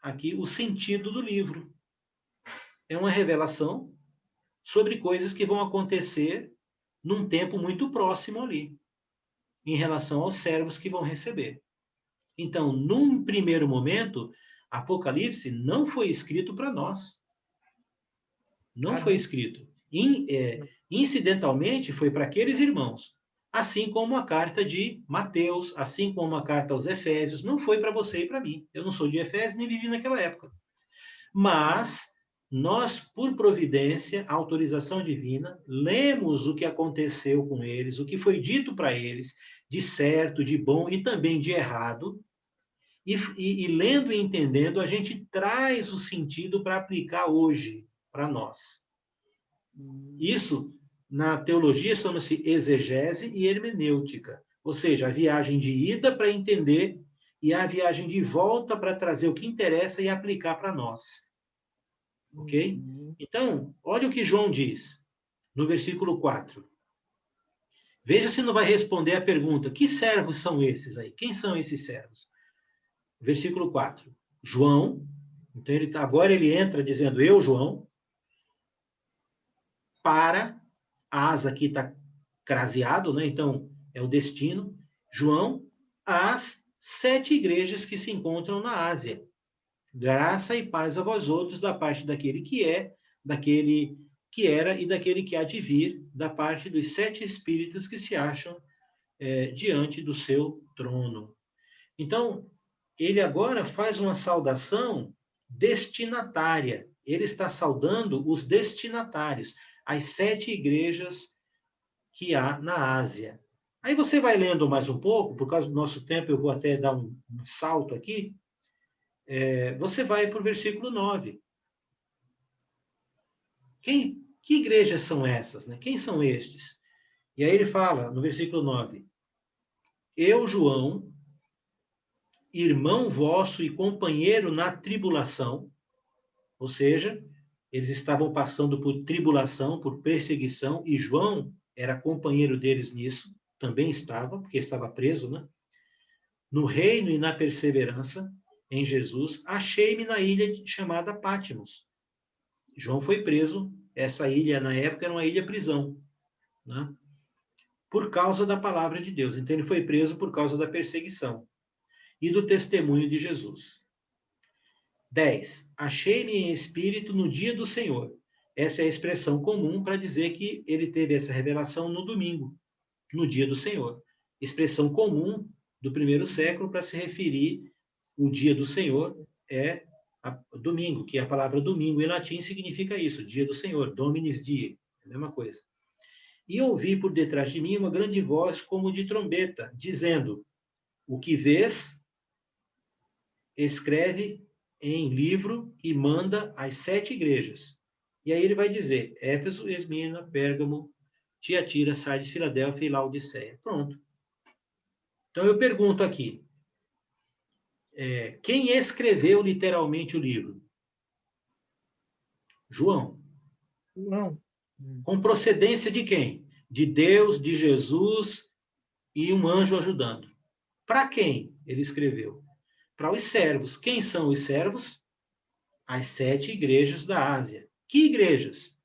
aqui o sentido do livro. É uma revelação sobre coisas que vão acontecer num tempo muito próximo ali, em relação aos servos que vão receber. Então, num primeiro momento, Apocalipse não foi escrito para nós. Não foi escrito. Incidentalmente, foi para aqueles irmãos. Assim como a carta de Mateus, assim como a carta aos Efésios, não foi para você e para mim. Eu não sou de Efésios, nem vivi naquela época. Mas nós, por providência, autorização divina, lemos o que aconteceu com eles, o que foi dito para eles, de certo, de bom e também de errado, e lendo e entendendo, a gente traz o sentido para aplicar hoje, para nós. Isso, na teologia, chama-se exegese e hermenêutica, ou seja, a viagem de ida para entender e a viagem de volta para trazer o que interessa e aplicar para nós. Ok? Então, olha o que João diz, no versículo 4. Veja se não vai responder a pergunta, que servos são esses aí? Quem são esses servos? Versículo 4. João, então agora ele entra dizendo, eu, João, para, a asa aqui está craseado, né? Então é o destino, João, às 7 igrejas que se encontram na Ásia. Graça e paz a vós outros da parte daquele que é, daquele que era e daquele que há de vir, da parte dos 7 espíritos que se acham diante do seu trono. Então, ele agora faz uma saudação destinatária. Ele está saudando os destinatários, as 7 igrejas que há na Ásia. Aí você vai lendo mais um pouco, por causa do nosso tempo, eu vou até dar um salto aqui. Você vai para o versículo 9. Que igrejas são essas? Né? Quem são estes? E aí ele fala, no versículo 9, eu, João, irmão vosso e companheiro na tribulação, ou seja, eles estavam passando por tribulação, por perseguição, e João era companheiro deles nisso, também estava, porque estava preso, né? No reino e na perseverança em Jesus, achei-me na ilha chamada Patmos. João foi preso, essa ilha na época era uma ilha-prisão, né? Por causa da palavra de Deus. Então ele foi preso por causa da perseguição e do testemunho de Jesus. 10. Achei-me em espírito no dia do Senhor. Essa é a expressão comum para dizer que ele teve essa revelação no domingo, no dia do Senhor. Expressão comum do primeiro século para se referir o dia do Senhor é domingo, que a palavra domingo em latim significa isso, dia do Senhor, Dominis Die, é a mesma coisa. E ouvi por detrás de mim uma grande voz como de trombeta, dizendo: o que vês, escreve em livro e manda às 7 igrejas. E aí ele vai dizer: Éfeso, Esmirna, Pérgamo, Tiatira, Sardes, Filadélfia e Laodiceia. Pronto. Então eu pergunto aqui, quem escreveu literalmente o livro? João. João. Com procedência de quem? De Deus, de Jesus e um anjo ajudando. Para quem ele escreveu? Para os servos. Quem são os servos? As 7 igrejas da Ásia. Que igrejas?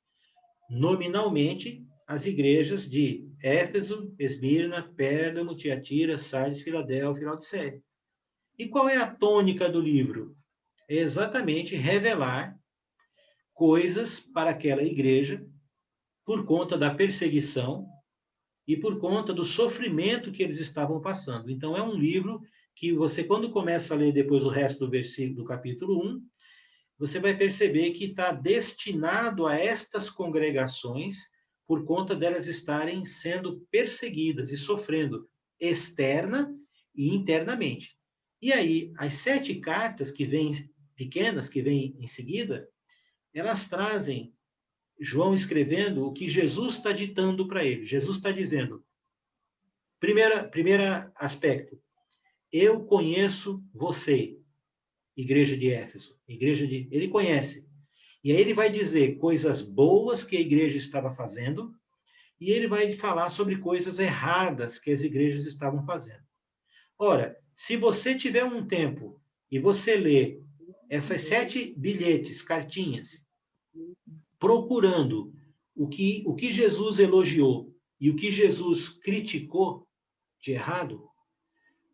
Nominalmente, as igrejas de Éfeso, Esmirna, Pérgamo, Tiatira, Sardes, Filadélfia e Laodiceia. E qual é a tônica do livro? É exatamente revelar coisas para aquela igreja por conta da perseguição e por conta do sofrimento que eles estavam passando. Então, é um livro que você, quando começa a ler depois o resto do versículo do capítulo 1, você vai perceber que está destinado a estas congregações por conta delas estarem sendo perseguidas e sofrendo externa e internamente. E aí, as 7 cartas que vêm, pequenas, que vêm em seguida, elas trazem João escrevendo o que Jesus está ditando para ele. Jesus está dizendo, primeiro aspecto, eu conheço você, igreja de Éfeso, ele conhece. E aí ele vai dizer coisas boas que a igreja estava fazendo, e ele vai falar sobre coisas erradas que as igrejas estavam fazendo. Ora, se você tiver um tempo e você lê essas 7 bilhetes, cartinhas, procurando o que Jesus elogiou e o que Jesus criticou de errado,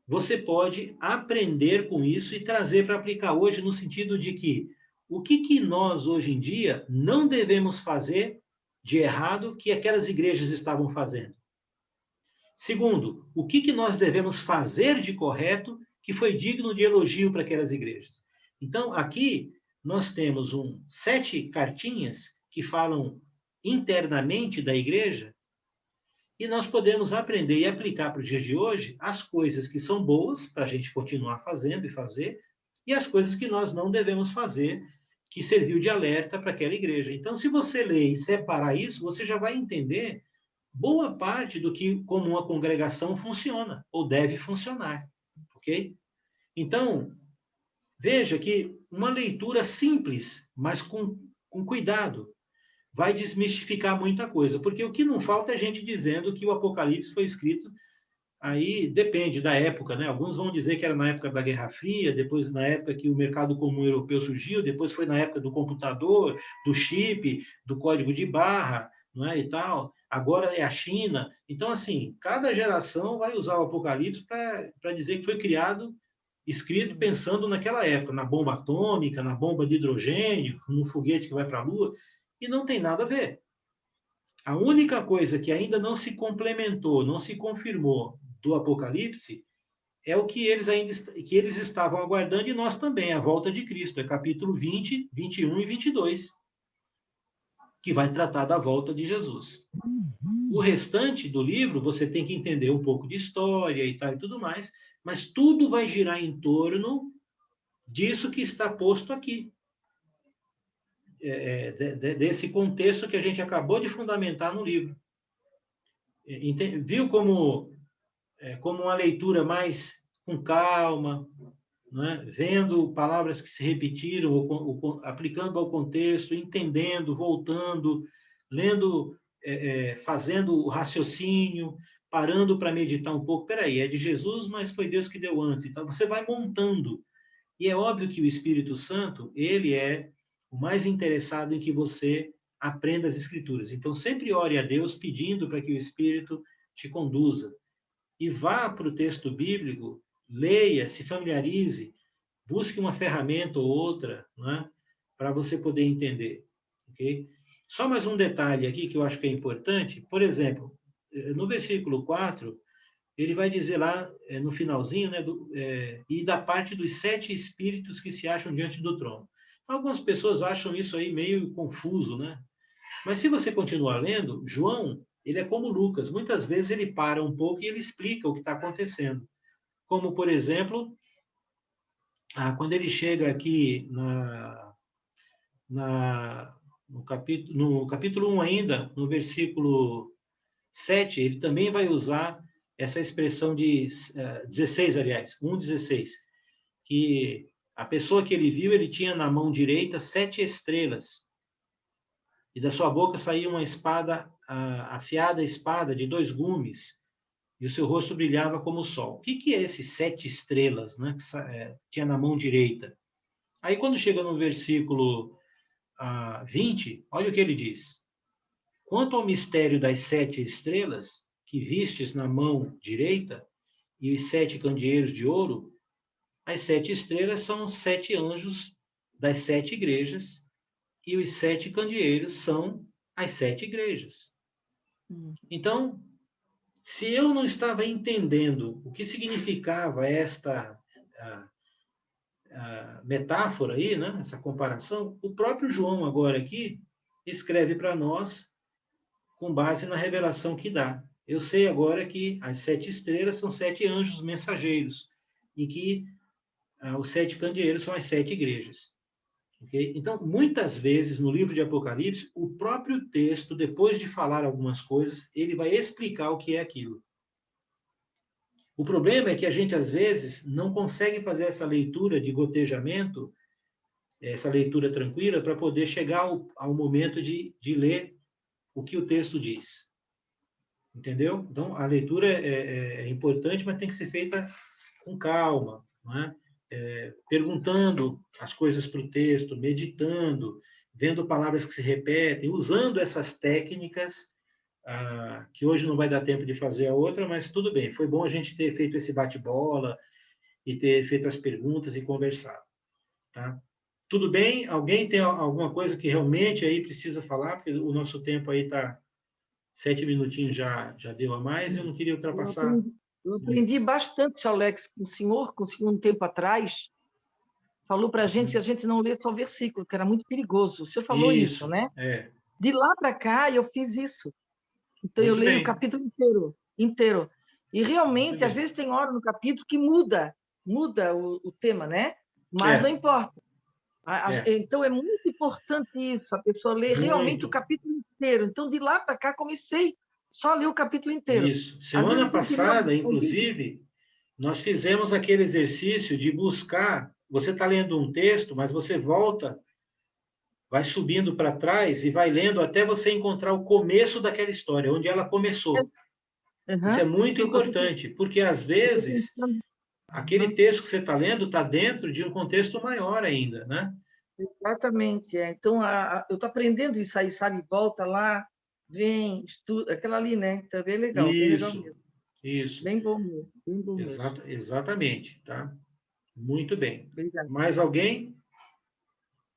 você pode aprender com isso e trazer para aplicar hoje, no sentido de que o que nós, hoje em dia, não devemos fazer de errado que aquelas igrejas estavam fazendo. Segundo, o que nós devemos fazer de correto que foi digno de elogio para aquelas igrejas. Então, aqui, nós temos 7 cartinhas que falam internamente da igreja, e nós podemos aprender e aplicar para o dia de hoje as coisas que são boas, para a gente continuar fazendo e fazer, e as coisas que nós não devemos fazer, que serviu de alerta para aquela igreja. Então, se você ler e separar isso, você já vai entender boa parte do que como uma congregação funciona, ou deve funcionar, ok? Então, veja que uma leitura simples, mas com cuidado, vai desmistificar muita coisa, porque o que não falta é gente dizendo que o Apocalipse foi escrito, aí depende da época, né? Alguns vão dizer que era na época da Guerra Fria, depois na época que o mercado comum europeu surgiu, depois foi na época do computador, do chip, do código de barra, não é, e tal. Agora é a China. Então, assim, cada geração vai usar o Apocalipse para dizer que foi criado, escrito pensando naquela época, na bomba atômica, na bomba de hidrogênio, no foguete que vai para a Lua, e não tem nada a ver. A única coisa que ainda não se complementou, não se confirmou do Apocalipse é o que eles estavam aguardando, e nós também, a volta de Cristo, é capítulo 20, 21 e 22, que vai tratar da volta de Jesus. O restante do livro, você tem que entender um pouco de história e tal e tudo mais, mas tudo vai girar em torno disso que está posto aqui. Desse contexto que a gente acabou de fundamentar no livro. Viu como uma leitura mais com calma, né? Vendo palavras que se repetiram, aplicando ao contexto, entendendo, voltando, lendo, fazendo o raciocínio, parando para meditar um pouco. Peraí, é de Jesus, mas foi Deus que deu antes. Então, você vai montando. E é óbvio que o Espírito Santo, ele é o mais interessado em que você aprenda as Escrituras. Então, sempre ore a Deus pedindo para que o Espírito te conduza. E vá para o texto bíblico, leia, se familiarize, busque uma ferramenta ou outra, né, para você poder entender. Okay? Só mais um detalhe aqui que eu acho que é importante. Por exemplo, no versículo 4, ele vai dizer lá, no finalzinho, né, e da parte dos 7 espíritos que se acham diante do trono. Algumas pessoas acham isso aí meio confuso, né? Mas se você continuar lendo, João, ele é como Lucas. Muitas vezes ele para um pouco e ele explica o que está acontecendo. Como, por exemplo, quando ele chega aqui no capítulo 1 ainda, no versículo 7, ele também vai usar essa expressão de 16, aliás, 1,16, que a pessoa que ele viu, ele tinha na mão direita 7 estrelas, e da sua boca saía uma espada, afiada espada de 2 gumes, e o seu rosto brilhava como o sol. O que é esses 7 estrelas, né, que tinha na mão direita? Aí, quando chega no versículo 20, olha o que ele diz. Quanto ao mistério das 7 estrelas, que vistes na mão direita, e os 7 candeeiros de ouro, as 7 estrelas são os 7 anjos das 7 igrejas, e os 7 candeeiros são as 7 igrejas. Então, se eu não estava entendendo o que significava esta metáfora aí, né, essa comparação, o próprio João agora aqui escreve para nós com base na revelação que dá. Eu sei agora que as 7 estrelas são 7 anjos mensageiros e que os 7 candeeiros são as 7 igrejas. Okay? Então, muitas vezes, no livro de Apocalipse, o próprio texto, depois de falar algumas coisas, ele vai explicar o que é aquilo. O problema é que a gente, às vezes, não consegue fazer essa leitura de gotejamento, essa leitura tranquila, para poder chegar ao momento de ler o que o texto diz. Entendeu? Então, a leitura é importante, mas tem que ser feita com calma, não é? Perguntando as coisas para o texto, meditando, vendo palavras que se repetem, usando essas técnicas, que hoje não vai dar tempo de fazer a outra, mas tudo bem. Foi bom a gente ter feito esse bate-bola e ter feito as perguntas e conversado. Tá? Tudo bem? Alguém tem alguma coisa que realmente aí precisa falar? Porque o nosso tempo aí está 7 minutinhos já deu a mais, eu não queria ultrapassar. Eu aprendi bastante, Alex, com o senhor um tempo atrás, falou para a gente que a gente não lê só versículo, que era muito perigoso. O senhor falou isso, né? De lá para cá, eu fiz isso. Então, eu leio o capítulo inteiro. E, realmente, às vezes, tem hora no capítulo que muda o tema, né? Mas não importa. Então, é muito importante isso, a pessoa ler realmente o capítulo inteiro. Então, de lá para cá, comecei só a ler o capítulo inteiro. Isso. Semana passada, inclusive, nós fizemos aquele exercício de buscar. Você está lendo um texto, mas você volta, vai subindo para trás e vai lendo até você encontrar o começo daquela história, onde ela começou. Isso é muito importante, porque, às vezes, aquele texto que você está lendo está dentro de um contexto maior ainda, né? Exatamente. Então, eu estou aprendendo isso aí, sabe? Volta lá, vem, estuda, aquela ali, né? Então, é bem legal. Isso, bem legal mesmo. Isso. Bem bom mesmo. Bem bom mesmo. Exatamente, tá? Muito bem. Obrigado. Mais alguém?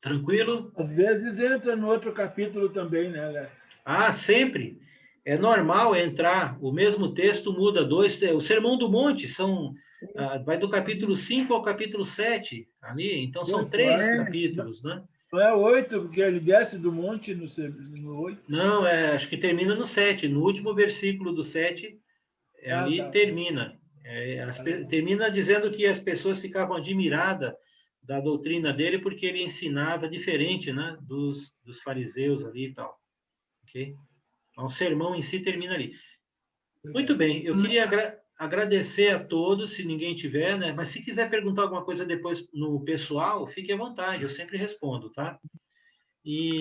Tranquilo? Às vezes entra no outro capítulo também, né, Alex? Sempre. É normal entrar, o mesmo texto muda 2. O Sermão do Monte vai do capítulo 5 ao capítulo 7, ali, então são 3 capítulos, né? Não é 8, porque ele desce do monte no 8? Não, acho que termina no 7, no último versículo do 7, ali termina. Termina dizendo que as pessoas ficavam admiradas da doutrina dele, porque ele ensinava diferente, né, dos fariseus ali e tal. Ok? Então, o sermão em si termina ali. Muito bem, eu queria agradecer a todos, se ninguém tiver, né? Mas se quiser perguntar alguma coisa depois no pessoal, fique à vontade, eu sempre respondo, tá?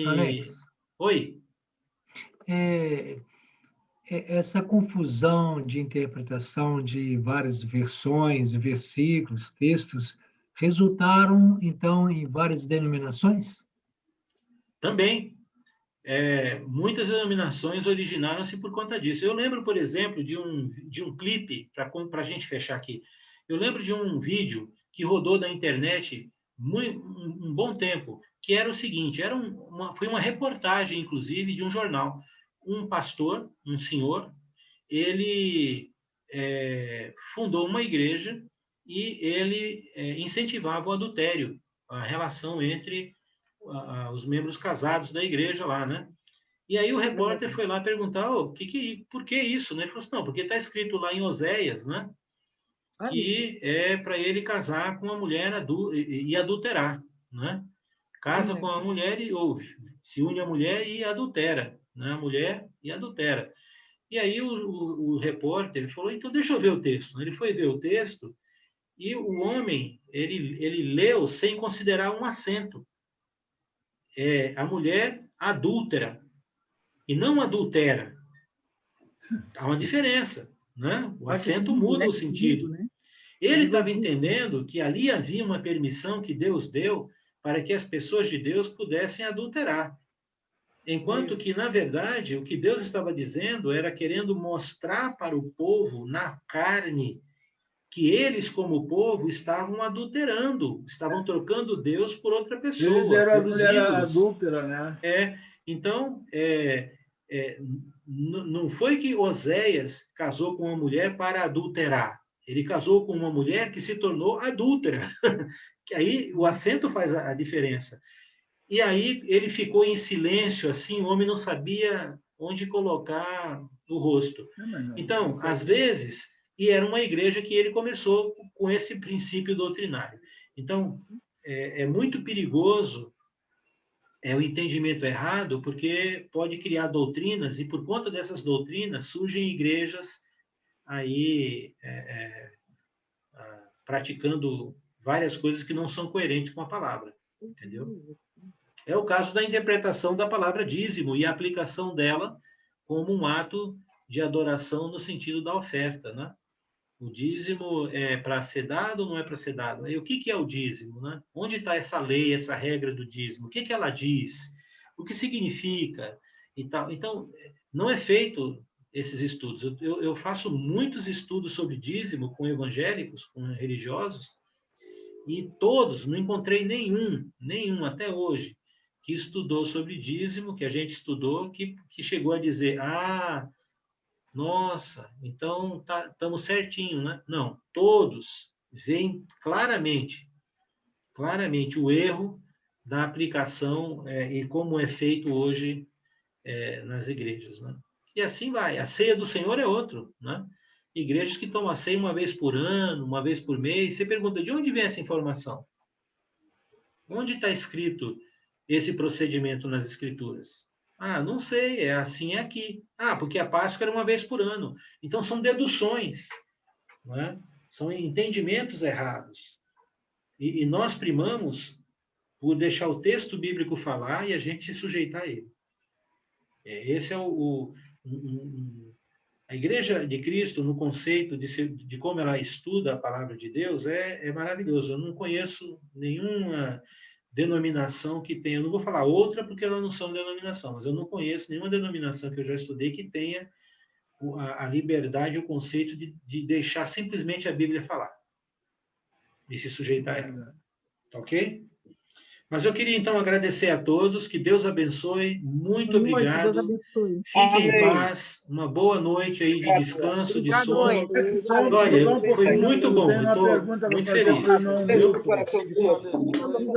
Alex. Oi? Essa confusão de interpretação de várias versões, versículos, textos, resultaram, então, em várias denominações? Também. Muitas denominações originaram-se por conta disso. Eu lembro, por exemplo, de um clipe, para a gente fechar aqui, eu lembro de um vídeo que rodou na internet um bom tempo, que era o seguinte, foi uma reportagem, inclusive, de um jornal. Um pastor, um senhor, ele fundou uma igreja e ele incentivava o adultério, a relação entre os membros casados da igreja lá, né? E aí o repórter foi lá perguntar, por que isso, né? Ele falou assim, não, porque está escrito lá em Oséias, né? Que é para ele casar com uma mulher e adulterar, né? Casa com a mulher ou se une à mulher e adultera, né? A mulher e adultera. E aí o repórter falou, então deixa eu ver o texto. Ele foi ver o texto e o homem, ele leu sem considerar um acento. A mulher adúltera e não adultera. Há uma diferença, né? O acento muda o sentido. Ele estava entendendo que ali havia uma permissão que Deus deu para que as pessoas de Deus pudessem adulterar. Enquanto que, na verdade, o que Deus estava dizendo era querendo mostrar para o povo, na carne, que eles, como povo, estavam adulterando, estavam trocando Deus por outra pessoa. Eles eram a mulher adúltera, né? Então, não foi que Oséias casou com uma mulher para adulterar. Ele casou com uma mulher que se tornou adúltera. Que aí o acento faz a diferença. E aí ele ficou em silêncio, assim, o homem não sabia onde colocar o rosto. Então, às vezes, e era uma igreja que ele começou com esse princípio doutrinário. Então, é muito perigoso o entendimento errado, porque pode criar doutrinas, e por conta dessas doutrinas surgem igrejas aí praticando várias coisas que não são coerentes com a palavra, entendeu? É o caso da interpretação da palavra dízimo e a aplicação dela como um ato de adoração no sentido da oferta, né? O dízimo é para ser dado ou não é para ser dado? E o que é o dízimo, né? Onde está essa lei, essa regra do dízimo? O que ela diz? O que significa? E tal. Então, não é feito esses estudos. Eu faço muitos estudos sobre dízimo com evangélicos, com religiosos, e todos, não encontrei nenhum até hoje, que estudou sobre dízimo, que a gente estudou, que chegou a dizer, nossa, então estamos certinho, né? Não, todos veem claramente o erro da aplicação e como é feito hoje nas igrejas, né? E assim vai. A ceia do Senhor é outro, né? Igrejas que tomam a ceia uma vez por ano, uma vez por mês. Você pergunta, de onde vem essa informação? Onde está escrito esse procedimento nas Escrituras? Não sei, é assim aqui. Porque a Páscoa era uma vez por ano. Então, são deduções, não é? São entendimentos errados. E nós primamos por deixar o texto bíblico falar e a gente se sujeitar a ele. Esse é a Igreja de Cristo, no conceito de como ela estuda a palavra de Deus, é maravilhoso. Eu não conheço nenhuma denominação que tenha, eu não vou falar outra porque elas não são denominação, mas eu não conheço nenhuma denominação que eu já estudei que tenha a liberdade, o conceito de deixar simplesmente a Bíblia falar e se sujeitar a ela. Tá ok? Mas eu queria, então, agradecer a todos, que Deus abençoe, muito obrigado. Deus abençoe. Fiquem em paz, uma boa noite aí de descanso, de sono. Olha, foi muito bom, estou muito feliz.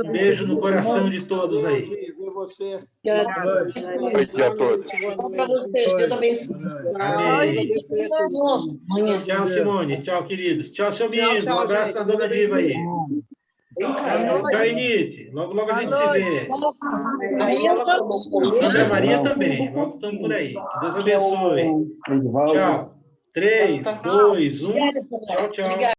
Um beijo no coração de todos aí. Boa noite a todos. Bom para vocês, Deus abençoe. Amém. Tchau, Simone. Tchau, queridos. Tchau, seu menino. Um abraço da dona Diva aí. Tchau, Inite. Logo a gente se vê. Santa Maria também. Logo estamos por aí. Que Deus abençoe. Tchau. 3, 2, 1. Tchau, tchau.